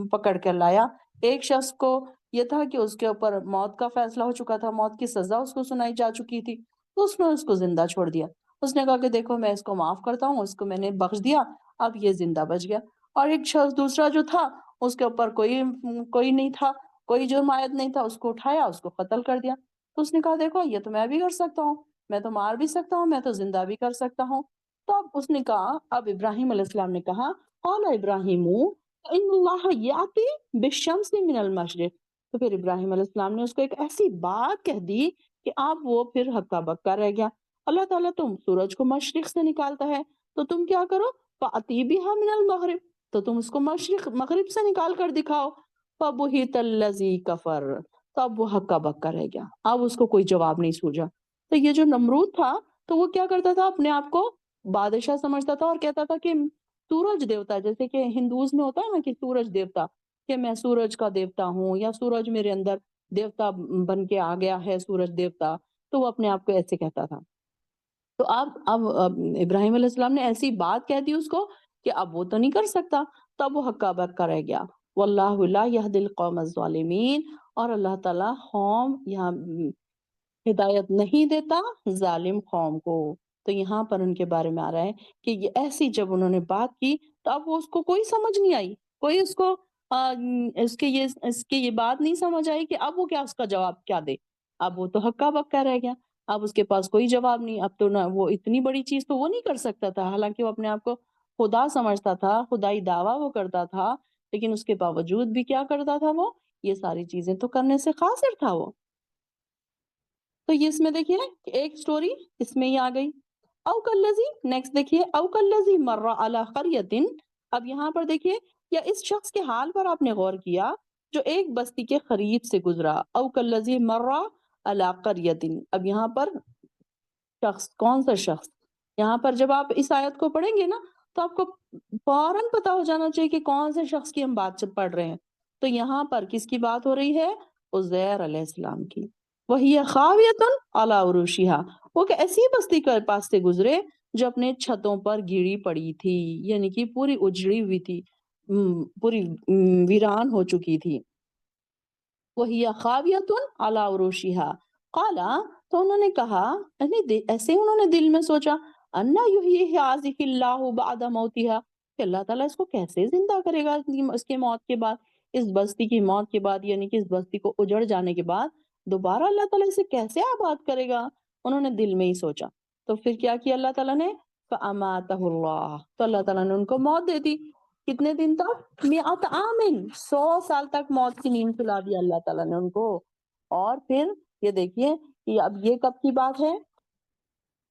پکڑ کر لایا. ایک شخص کو یہ تھا کہ اس کے اوپر موت کا فیصلہ ہو چکا تھا, موت کی سزا اس کو سنائی جا چکی تھی, تو اس نے اس کو زندہ چھوڑ دیا. اس نے کہا کہ دیکھو میں اس کو معاف کرتا ہوں, اس کو میں نے بخش دیا, اب یہ زندہ بچ گیا. اور ایک شخص دوسرا جو تھا, اس کے اوپر کوئی نہیں تھا, کوئی جرم عائد نہیں تھا, اس کو اٹھایا, اس کو قتل کر دیا. تو اس نے کہا دیکھو یہ تو میں بھی کر سکتا ہوں, میں تو مار بھی سکتا ہوں, میں تو زندہ بھی کر سکتا ہوں. تو اب اس نے کہا, اب ابراہیم علیہ السلام نے کہا قال ابراہیم ان اللہ یاتی بالشمس من المشرق. تو پھر ابراہیم علیہ السلام نے اس کو ایک ایسی بات کہہ دی کہ اب وہ پھر ہکا بکا رہ گیا. اللہ تعالیٰ تم سورج کو مشرق سے نکالتا ہے, تو تم کیا کرو فاتی بہا من المغرب, تو تم اس کو مغرب سے نکال کر دکھاؤ. فبہت الذی کفر, تو اب وہ ہکا بکا رہ گیا, اب اس کو کوئی جواب نہیں سوجا. تو یہ جو نمرود تھا تو وہ کیا کرتا تھا, اپنے آپ کو بادشاہ سمجھتا تھا, اور کہتا تھا کہ سورج دیوتا, جیسے کہ ہندوز میں ہوتا ہے نا کہ سورج دیوتا, کہ میں سورج کا دیوتا ہوں, یا سورج میرے اندر دیوتا بن کے آ گیا ہے, سورج دیوتا. تو وہ اپنے آپ کو ایسے کہتا تھا. تو اب ابراہیم علیہ السلام نے ایسی بات کہہ دی اس کو کہ اب وہ تو نہیں کر سکتا, تب وہ ہکا بکا رہ گیا. واللہ لا یہدی القوم الظالمین, اور اللہ تعالیٰ قوم یہاں ہدایت نہیں دیتا ظالم قوم کو. تو یہاں پر ان کے بارے میں آ رہا ہے کہ یہ ایسی جب انہوں نے بات کی تو اب وہ اس کو کوئی سمجھ نہیں آئی, کوئی اس کو اس کے یہ بات نہیں سمجھ آئی کہ اب وہ کیا اس کا جواب کیا دے. اب وہ تو ہکا بکا رہ گیا, اب اس کے پاس کوئی جواب نہیں. اب تو نہ وہ اتنی بڑی چیز تو وہ نہیں کر سکتا تھا, حالانکہ وہ اپنے آپ کو خدا سمجھتا تھا, خدائی دعویٰ وہ کرتا تھا, لیکن اس کے باوجود بھی کیا کرتا تھا, وہ یہ ساری چیزیں تو کرنے سے قاصر تھا وہ. تو یہ اس میں دیکھیے ایک سٹوری اس میں ہی آ گئی. او کلذی, نیکسٹ دیکھیے او کلذی مر علی قریۃ. اب یہاں پر دیکھیے یا اس شخص کے حال پر آپ نے غور کیا جو ایک بستی کے قریب سے گزرا. او کلذی مر علی قریۃ, اب یہاں پر شخص, کون سا شخص, یہاں پر جب آپ اس آیت کو پڑھیں گے نا تو آپ کو فوراً پتا ہو جانا چاہیے کہ کون سے شخص کی ہم بات پڑھ رہے ہیں. تو یہاں پر کس کی بات ہو رہی ہے, عزیر علیہ السلام کی. وہی خاویۃ علی عروشہا, وہ کہ ایسی بستی کے پاس سے گزرے جو اپنے چھتوں پر گری پڑی تھی، یعنی کہ پوری اجڑی ہوئی تھی، پوری ویران ہو چکی تھی۔ وَهِيَ خَاوِيَةٌ عَلَى عُرُوشِهَا قَالَ، تو انہوں نے کہا، ایسے ہی انہوں نے دل میں سوچا، أَنَّىٰ يُحْيِي هَٰذِهِ اللَّهُ بَعْدَ مَوْتِهَا، کہ اللہ تعالیٰ اس کو کیسے زندہ کرے گا اس کے موت کے بعد، اس بستی کی موت کے بعد، یعنی کہ اس بستی کو اجڑ جانے کے بعد دوبارہ اللہ تعالیٰ اسے کیسے آباد کرے گا۔ انہوں نے دل میں ہی سوچا، تو پھر کیا کیا اللہ تعالیٰ نے، فَأَمَاتَهُ اللَّهُ، تو اللہ تعالیٰ نے ان کو موت دے دی۔ کتنے دن تک، 100 عامن، 100 سال تک موت کی نیند سلا دیا اللہ تعالیٰ نے ان کو۔ اور پھر یہ دیکھیے کہ اب یہ کب کی بات ہے،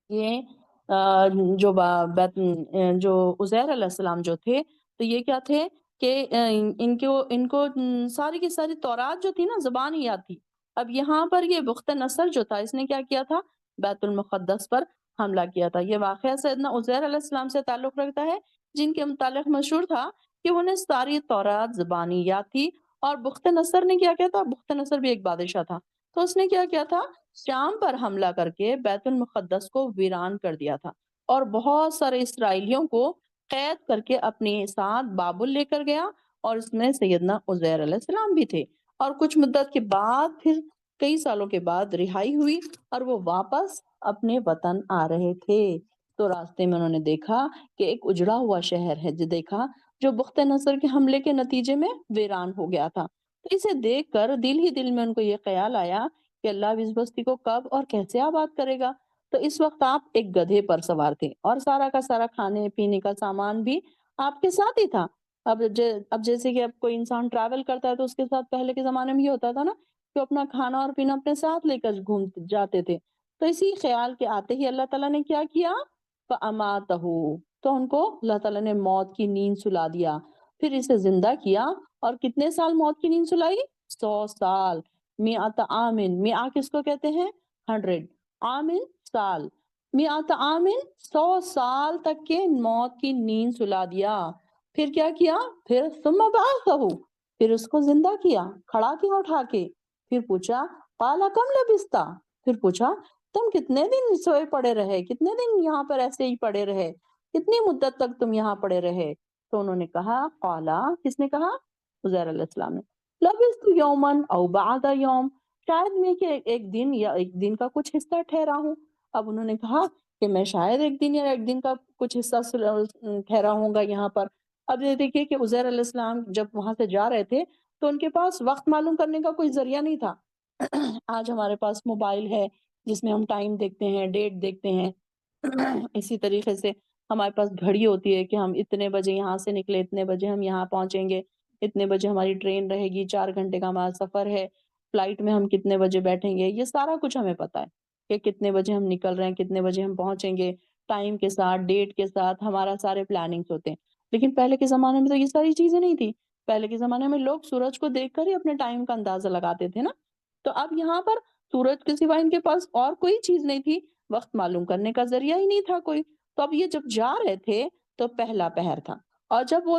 یہ جو عزیر علیہ السلام جو تھے، تو یہ کیا تھے کہ ان کو ساری کی ساری تورات جو تھی نا زبان ہی یاد تھی۔ اب یہاں پر یہ بخت نصر جو تھا، اس نے کیا کیا تھا، بیت المقدس پر حملہ کیا تھا۔ یہ واقعہ سیدنا عزیر علیہ السلام سے تعلق رکھتا ہے، جن کے متعلق مشہور تھا کہ انہیں ساری تورات زبانی یاد تھی۔ اور بخت نصر نے کیا کیا تھا، بخت نصر بھی ایک بادشاہ تھا، تو اس نے کیا کیا تھا، شام پر حملہ کر کے بیت المقدس کو ویران کر دیا تھا، اور بہت سارے اسرائیلیوں کو قید کر کے اپنے ساتھ بابل لے کر گیا، اور اس میں سیدنا عزیر علیہ السلام بھی تھے۔ اور کچھ مدت کے بعد، پھر کئی سالوں کے بعد رہائی ہوئی، اور وہ واپس اپنے وطن آ رہے تھے، تو راستے میں انہوں نے دیکھا کہ ایک اجڑا ہوا شہر ہے، جو دیکھا جو بخت نصر کے حملے کے نتیجے میں ویران ہو گیا تھا۔ تو اسے دیکھ کر دل ہی دل میں ان کو یہ خیال آیا کہ اللہ اس بستی کو کب اور کیسے آباد کرے گا۔ تو اس وقت آپ ایک گدھے پر سوار تھے، اور سارا کا سارا کھانے پینے کا سامان بھی آپ کے ساتھ ہی تھا۔ اب جیسے کہ اب کوئی انسان ٹریول کرتا ہے، تو اس کے ساتھ پہلے کے زمانے میں یہ ہوتا تھا نا کہ اپنا کھانا اور پینا اپنے ساتھ لے کر گھوم جاتے تھے۔ تو اسی خیال کے آتے ہی اللہ تعالیٰ نے کیا کیا، فَأَمَاتَهُ، تو ان کو اللہ تعالیٰ نے موت کی نیند سلا دیا، پھر اسے زندہ کیا۔ اور کتنے سال موت کی نیند سلائی، 100 سال۔ 100 عامن، 100 کس کو کہتے ہیں، 100، عامن سال، 100 عامن، 100 سال تک کے موت کی نیند سلا دیا۔ پھر کیا کیا، پھر ثم بعثہ، پھر اس کو زندہ کیا، کھڑا کیا اٹھا کے، پھر پوچھا قال کم لبثت، پھر پوچھا تم کتنے دن سوئے پڑے رہے، کتنے دن یہاں پر ایسے ہی پڑے رہے، کتنی مدت تک تم یہاں پڑے رہے۔ تو انہوں نے کہا، قالا، کس نے کہا، عزیر علیہ السلام نے، لبثت یوما او بعد یوم، شاید میں کہ ایک دن یا ایک دن کا کچھ حصہ ٹھہرا ہوں۔ اب انہوں نے کہا کہ میں شاید ایک دن یا ایک دن کا کچھ حصہ ٹھہرا ہوں گا یہاں پر۔ اب یہ دیکھیے کہ عزیر علیہ السلام جب وہاں سے جا رہے تھے، تو ان کے پاس وقت معلوم کرنے کا کوئی ذریعہ نہیں تھا۔ آج ہمارے پاس موبائل ہے، جس میں ہم ٹائم دیکھتے ہیں، ڈیٹ دیکھتے ہیں۔ اسی طریقے سے ہمارے پاس گھڑی ہوتی ہے کہ ہم اتنے بجے یہاں سے نکلے، اتنے بجے ہم یہاں پہنچیں گے، اتنے بجے ہماری ٹرین رہے گی، 4 گھنٹے کا ہمارا سفر ہے، فلائٹ میں ہم کتنے بجے بیٹھیں گے، یہ سارا کچھ ہمیں پتا ہے کہ کتنے بجے ہم نکل رہے ہیں، کتنے بجے ہم پہنچیں گے، ٹائم کے ساتھ، ڈیٹ کے ساتھ ہمارا سارے پلاننگز ہوتے ہیں۔ لیکن پہلے کے زمانے میں تو یہ ساری چیزیں نہیں تھی۔ پہلے کے زمانے میں لوگ سورج کو دیکھ کر ہی اپنے ٹائم کا اندازہ لگاتے تھے نا۔ تو اب یہاں پر سورج کے سوا ان کے پاس اور کوئی چیز نہیں تھی، وقت معلوم کرنے کا ذریعہ ہی نہیں تھا کوئی۔ تو اب یہ جب جا رہے تھے تو پہلا پہر تھا، اور جب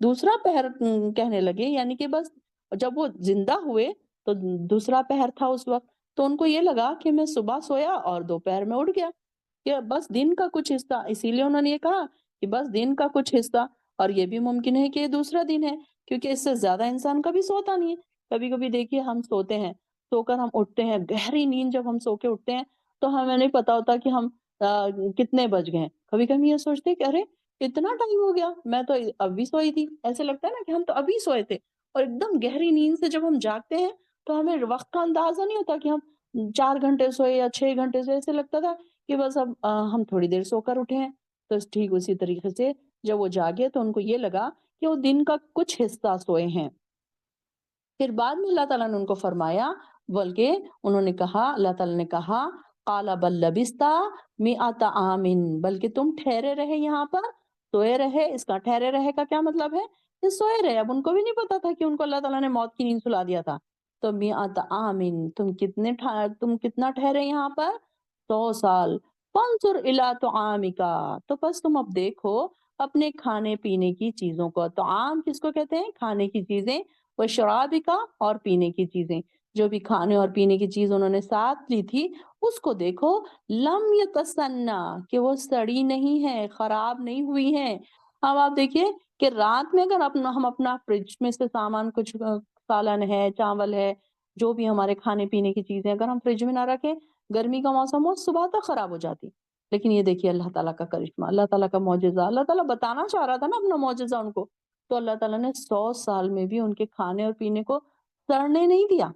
دوسرا پہر کہنے لگے، یعنی کہ بس جب وہ زندہ ہوئے تو دوسرا پہر تھا اس وقت، تو ان کو یہ لگا کہ میں صبح سویا اور دوپہر میں اٹھ گیا، کہ بس دن کا کچھ حصہ، اسی لیے انہوں نے یہ کہا کہ بس دن کا کچھ حصہ، اور یہ بھی ممکن ہے کہ یہ دوسرا دن ہے، کیونکہ اس سے زیادہ انسان کبھی سوتا نہیں ہے۔ کبھی کبھی دیکھیے ہم سوتے ہیں، سو کر ہم اٹھتے ہیں، گہری نیند جب ہم سو کے اٹھتے ہیں تو ہمیں نہیں پتا ہوتا کہ ہم کتنے بج گئے ہیں۔ کبھی کبھی یہ سوچتے ہیں کہ ارے اتنا ٹائم ہو گیا، میں تو ابھی سوئی تھی، ایسے لگتا ہے نا کہ ہم تو ابھی سوئے تھے۔ اور ایک دم گہری نیند سے جب ہم جاگتے ہیں تو ہمیں وقت کا اندازہ نہیں ہوتا کہ ہم 4 گھنٹے سوئے یا 6 گھنٹے سوئے، ایسے لگتا تھا کہ بس اب ہم تھوڑی دیر سو کر اٹھے ہیں۔ تو ٹھیک اسی طریقے سے جب وہ جاگے تو ان کو یہ لگا کہ وہ دن کا کچھ حصہ سوئے ہیں۔ پھر بعد میں اللہ تعالیٰ نے ان کو فرمایا، بلکہ انہوں نے کہا، اللہ تعالیٰ نے کہا، قال بل لبثت 100 عام، بلکہ تم ٹھہرے رہے یہاں پر، سوئے رہے۔ اس کا ٹھہرے رہے کا کیا مطلب ہے، کہ سوئے رہے۔ اب ان کو بھی نہیں پتا تھا کہ ان کو اللہ تعالیٰ نے موت کی نیند سلا دیا تھا۔ تو 100 عام، تم کتنا ٹھہرے یہاں پر، 100 سال۔ فانظر الی طعامک، تو بس تم اب دیکھو اپنے کھانے پینے کی چیزوں کو۔ طعام کس کو کہتے ہیں، کھانے کی چیزیں، وہ شراب کا، اور پینے کی چیزیں۔ جو بھی کھانے اور پینے کی چیز انہوں نے ساتھ لی تھی اس کو دیکھو، لم یتسنا، کہ وہ سڑی نہیں ہے، خراب نہیں ہوئی ہے۔ اب آپ دیکھیے کہ رات میں اگر ہم اپنا فریج میں سے سامان کچھ سالن ہے، چاول ہے، جو بھی ہمارے کھانے پینے کی چیزیں اگر ہم فریج میں نہ رکھیں، گرمی کا موسم ہو، صبح تک خراب ہو جاتی۔ لیکن یہ دیکھیے اللہ تعالیٰ کا کرشمہ، اللہ تعالیٰ کا معجزہ، اللہ تعالیٰ بتانا چاہ رہا تھا نا اپنا معجزہ ان کو، تو اللہ تعالیٰ نے 100 سال میں بھی ان کے کھانے اور پینے کو سڑنے نہیں دیا۔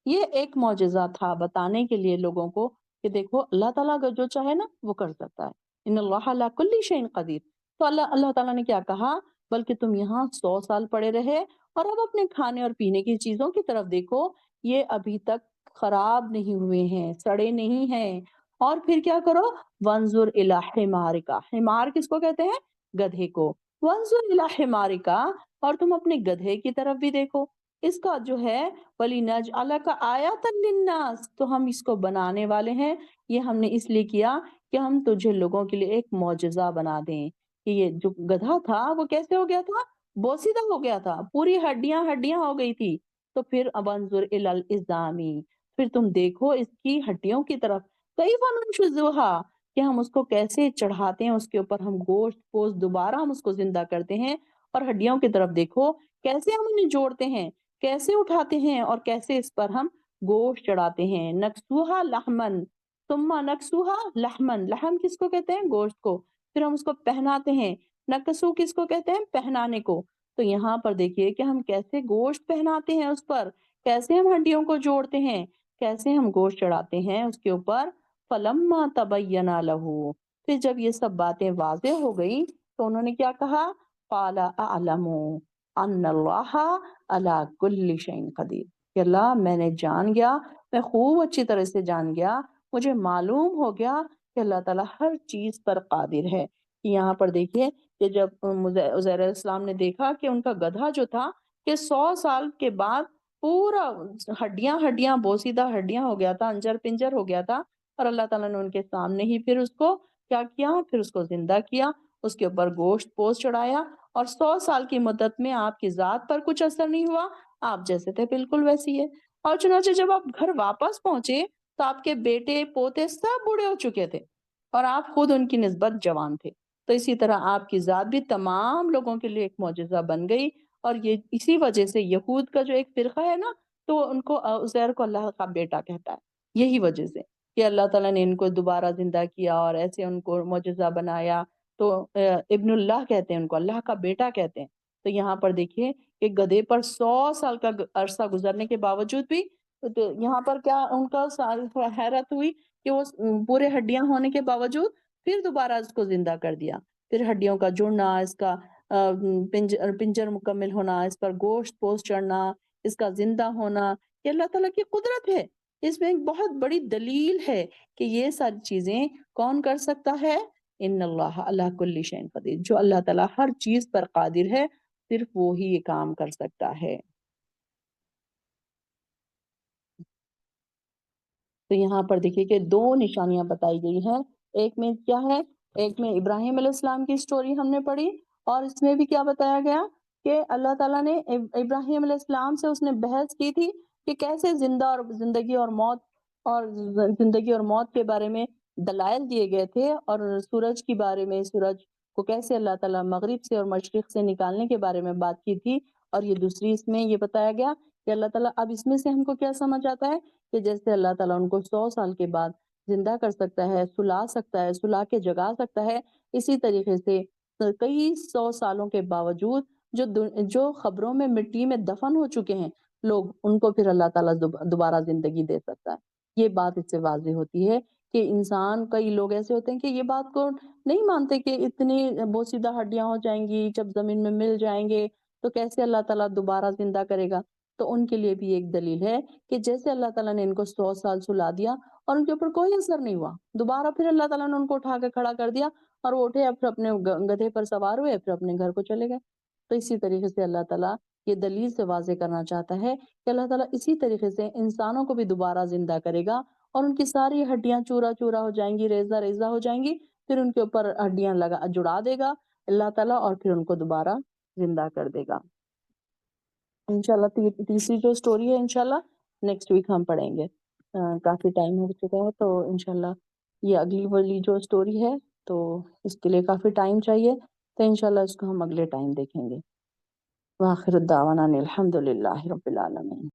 یہ ایک معجزہ تھا بتانے کے لیے لوگوں کو کہ دیکھو اللہ تعالیٰ اگر جو چاہے نا وہ کر سکتا ہے، ان اللہ علی کل شیء قدیر۔ تو اللہ تعالیٰ نے کیا کہا، بلکہ تم یہاں 100 سال پڑے رہے اور اب اپنے کھانے اور پینے کی چیزوں کی طرف دیکھو، یہ ابھی تک خراب نہیں ہوئے ہیں، سڑے نہیں ہیں۔ اور پھر کیا کرو، وانظر الی حمارک، حمار کس کو کہتے ہیں، گدھے کو، وانظر الی حمارک، اور تم اپنے گدھے کی طرف بھی دیکھو، اس کا جو ہے وَلِنَجْعَلَكَ آیَةً لِلنَّاسِ، تو ہم اس کو بنانے والے ہیں، یہ ہم نے اس لیے کیا کہ ہم تجھے لوگوں کے لیے ایک معجزہ بنا دیں کہ یہ جو گدھا تھا وہ کیسے ہو گیا تھا، بوسیدہ ہو گیا تھا، پوری ہڈیاں ہڈیاں ہو گئی تھی۔ تو پھر وَانظُرْ إِلَى الْعِظَامِ، پھر تم دیکھو اس کی ہڈیوں کی طرف، کَيْفَ نُنشِزُهَا، کہ ہم اس کو کیسے چڑھاتے ہیں، اس کے اوپر ہم گوشت پوست دوبارہ ہم اس کو زندہ کرتے ہیں، اور ہڈیوں کی طرف دیکھو کیسے ہم انہیں جوڑتے ہیں، کیسے اٹھاتے ہیں، اور کیسے اس پر ہم گوشت چڑھاتے ہیں۔ نکسوہا لحمن، ثم نکسوہا لحمن، لحم کس کو کہتے ہیں، گوشت کو، پھر ہم اس کو پہناتے ہیں۔ نکسو کس کو کہتے ہیں، پہنانے کو۔ تو یہاں پر دیکھیے کہ ہم کیسے گوشت پہناتے ہیں اس پر، کیسے ہم ہڈیوں کو جوڑتے ہیں، کیسے ہم گوشت چڑھاتے ہیں اس کے اوپر۔ فلما تبین لہ، پھر جب یہ سب باتیں واضح ہو گئی تو انہوں نے کیا کہا، قال اعلم ان اللہ علی کل شیء قدیر، کہ اللہ میں نے جان گیا، میں خوب اچھی طرح سے جان گیا، مجھے معلوم ہو گیا کہ اللہ تعالیٰ ہر چیز پر قادر ہے۔ یہاں پر دیکھیے کہ جب عزیر علیہ السلام نے دیکھا کہ ان کا گدھا جو تھا کہ 100 سال کے بعد پورا ہڈیاں ہڈیاں بوسیدہ ہڈیاں ہو گیا تھا، انجر پنجر ہو گیا تھا، اور اللہ تعالیٰ نے ان کے سامنے ہی پھر اس کو کیا کیا، پھر اس کو زندہ کیا، اس کے اوپر گوشت پوست چڑھایا، اور 100 سال کی مدت میں آپ کی ذات پر کچھ اثر نہیں ہوا، آپ جیسے تھے بالکل ویسی ہے۔ اور چنانچہ جب آپ گھر واپس پہنچے تو آپ کے بیٹے پوتے سب بوڑھے ہو چکے تھے اور آپ خود ان کی نسبت جوان تھے۔ تو اسی طرح آپ کی ذات بھی تمام لوگوں کے لیے ایک معجزہ بن گئی، اور یہ اسی وجہ سے یہود کا جو ایک فرقہ ہے نا، تو ان کو عزیر کو اللہ کا بیٹا کہتا ہے، یہی وجہ سے کہ اللہ تعالیٰ نے ان کو دوبارہ زندہ کیا اور ایسے ان کو معجزہ بنایا، تو ابن اللہ کہتے ہیں ان کو، اللہ کا بیٹا کہتے ہیں۔ تو یہاں پر دیکھیے کہ گدھے پر 100 سال کا عرصہ گزرنے کے باوجود بھی، تو یہاں پر کیا ان کا حیرت ہوئی کہ وہ پورے ہڈیاں ہونے کے باوجود پھر دوبارہ اس کو زندہ کر دیا، پھر ہڈیوں کا جڑنا، اس کا پنجر مکمل ہونا، اس پر گوشت پوست چڑھنا، اس کا زندہ ہونا، یہ اللہ تعالیٰ کی قدرت ہے۔ اس میں ایک بہت بڑی دلیل ہے کہ یہ ساری چیزیں کون کر سکتا ہے، ان اللہ علی کل شیء قدیر، جو اللہ تعالیٰ ہر چیز پر قادر ہے، صرف وہی یہ کام کر سکتا ہے۔ تو یہاں پر دیکھیے کہ 2 نشانیاں بتائی گئی ہیں، ایک میں کیا ہے، ایک میں ابراہیم علیہ السلام کی سٹوری ہم نے پڑھی، اور اس میں بھی کیا بتایا گیا کہ اللہ تعالیٰ نے ابراہیم علیہ السلام سے اس نے بحث کی تھی کہ کیسے زندہ اور زندگی اور موت، اور زندگی اور موت کے بارے میں دلائل دیے گئے تھے، اور سورج کے بارے میں، سورج کو کیسے اللہ تعالیٰ مغرب سے اور مشرق سے نکالنے کے بارے میں بات کی تھی، اور یہ دوسری اس میں یہ بتایا گیا کہ اللہ تعالیٰ، اب اس میں سے ہم کو کیا سمجھ آتا ہے کہ جیسے اللہ تعالیٰ ان کو 100 سال کے بعد زندہ کر سکتا ہے، سلا سکتا ہے، سلا کے جگا سکتا ہے، اسی طریقے سے کئی 100 سالوں کے باوجود جو خبروں میں مٹی میں دفن ہو چکے ہیں لوگ، ان کو پھر اللہ تعالیٰ دوبارہ زندگی دے سکتا ہے۔ یہ بات اس سے واضح ہوتی ہے کہ انسان، کئی لوگ ایسے ہوتے ہیں کہ یہ بات کو نہیں مانتے کہ اتنی بوسیدہ ہڈیاں ہو جائیں گی جب زمین میں مل جائیں گے تو کیسے اللہ تعالیٰ دوبارہ زندہ کرے گا۔ تو ان کے لیے بھی ایک دلیل ہے کہ جیسے اللہ تعالیٰ نے ان کو 100 سال سلا دیا اور ان کے اوپر کوئی اثر نہیں ہوا، دوبارہ پھر اللہ تعالیٰ نے ان کو اٹھا کے کھڑا کر دیا اور وہ اٹھے، پھر اپنے گدھے پر سوار ہوئے، پھر اپنے گھر کو چلے گئے۔ تو اسی طریقے سے اللہ تعالیٰ یہ دلیل سے واضح کرنا چاہتا ہے کہ اللہ تعالیٰ اسی طریقے سے انسانوں کو بھی دوبارہ زندہ کرے گا، اور ان کی ساری ہڈیاں چورا چورا ہو جائیں گی، ریزہ ریزہ ہو جائیں گی، پھر ان کے اوپر ہڈیاں جڑا دے گا اللہ تعالیٰ، اور پھر ان کو دوبارہ زندہ کر دے گا۔ انشاءاللہ تیسری جو سٹوری ہے انشاءاللہ نیکسٹ ویک ہم پڑھیں گے. کافی ٹائم ہو چکا ہے تو انشاءاللہ یہ اگلی والی جو اسٹوری ہے تو اس کے لیے کافی ٹائم چاہیے، تو انشاءاللہ اس کو ہم اگلے ٹائم دیکھیں گے. وآخر الدعوانا الحمد للہ رب العالمین.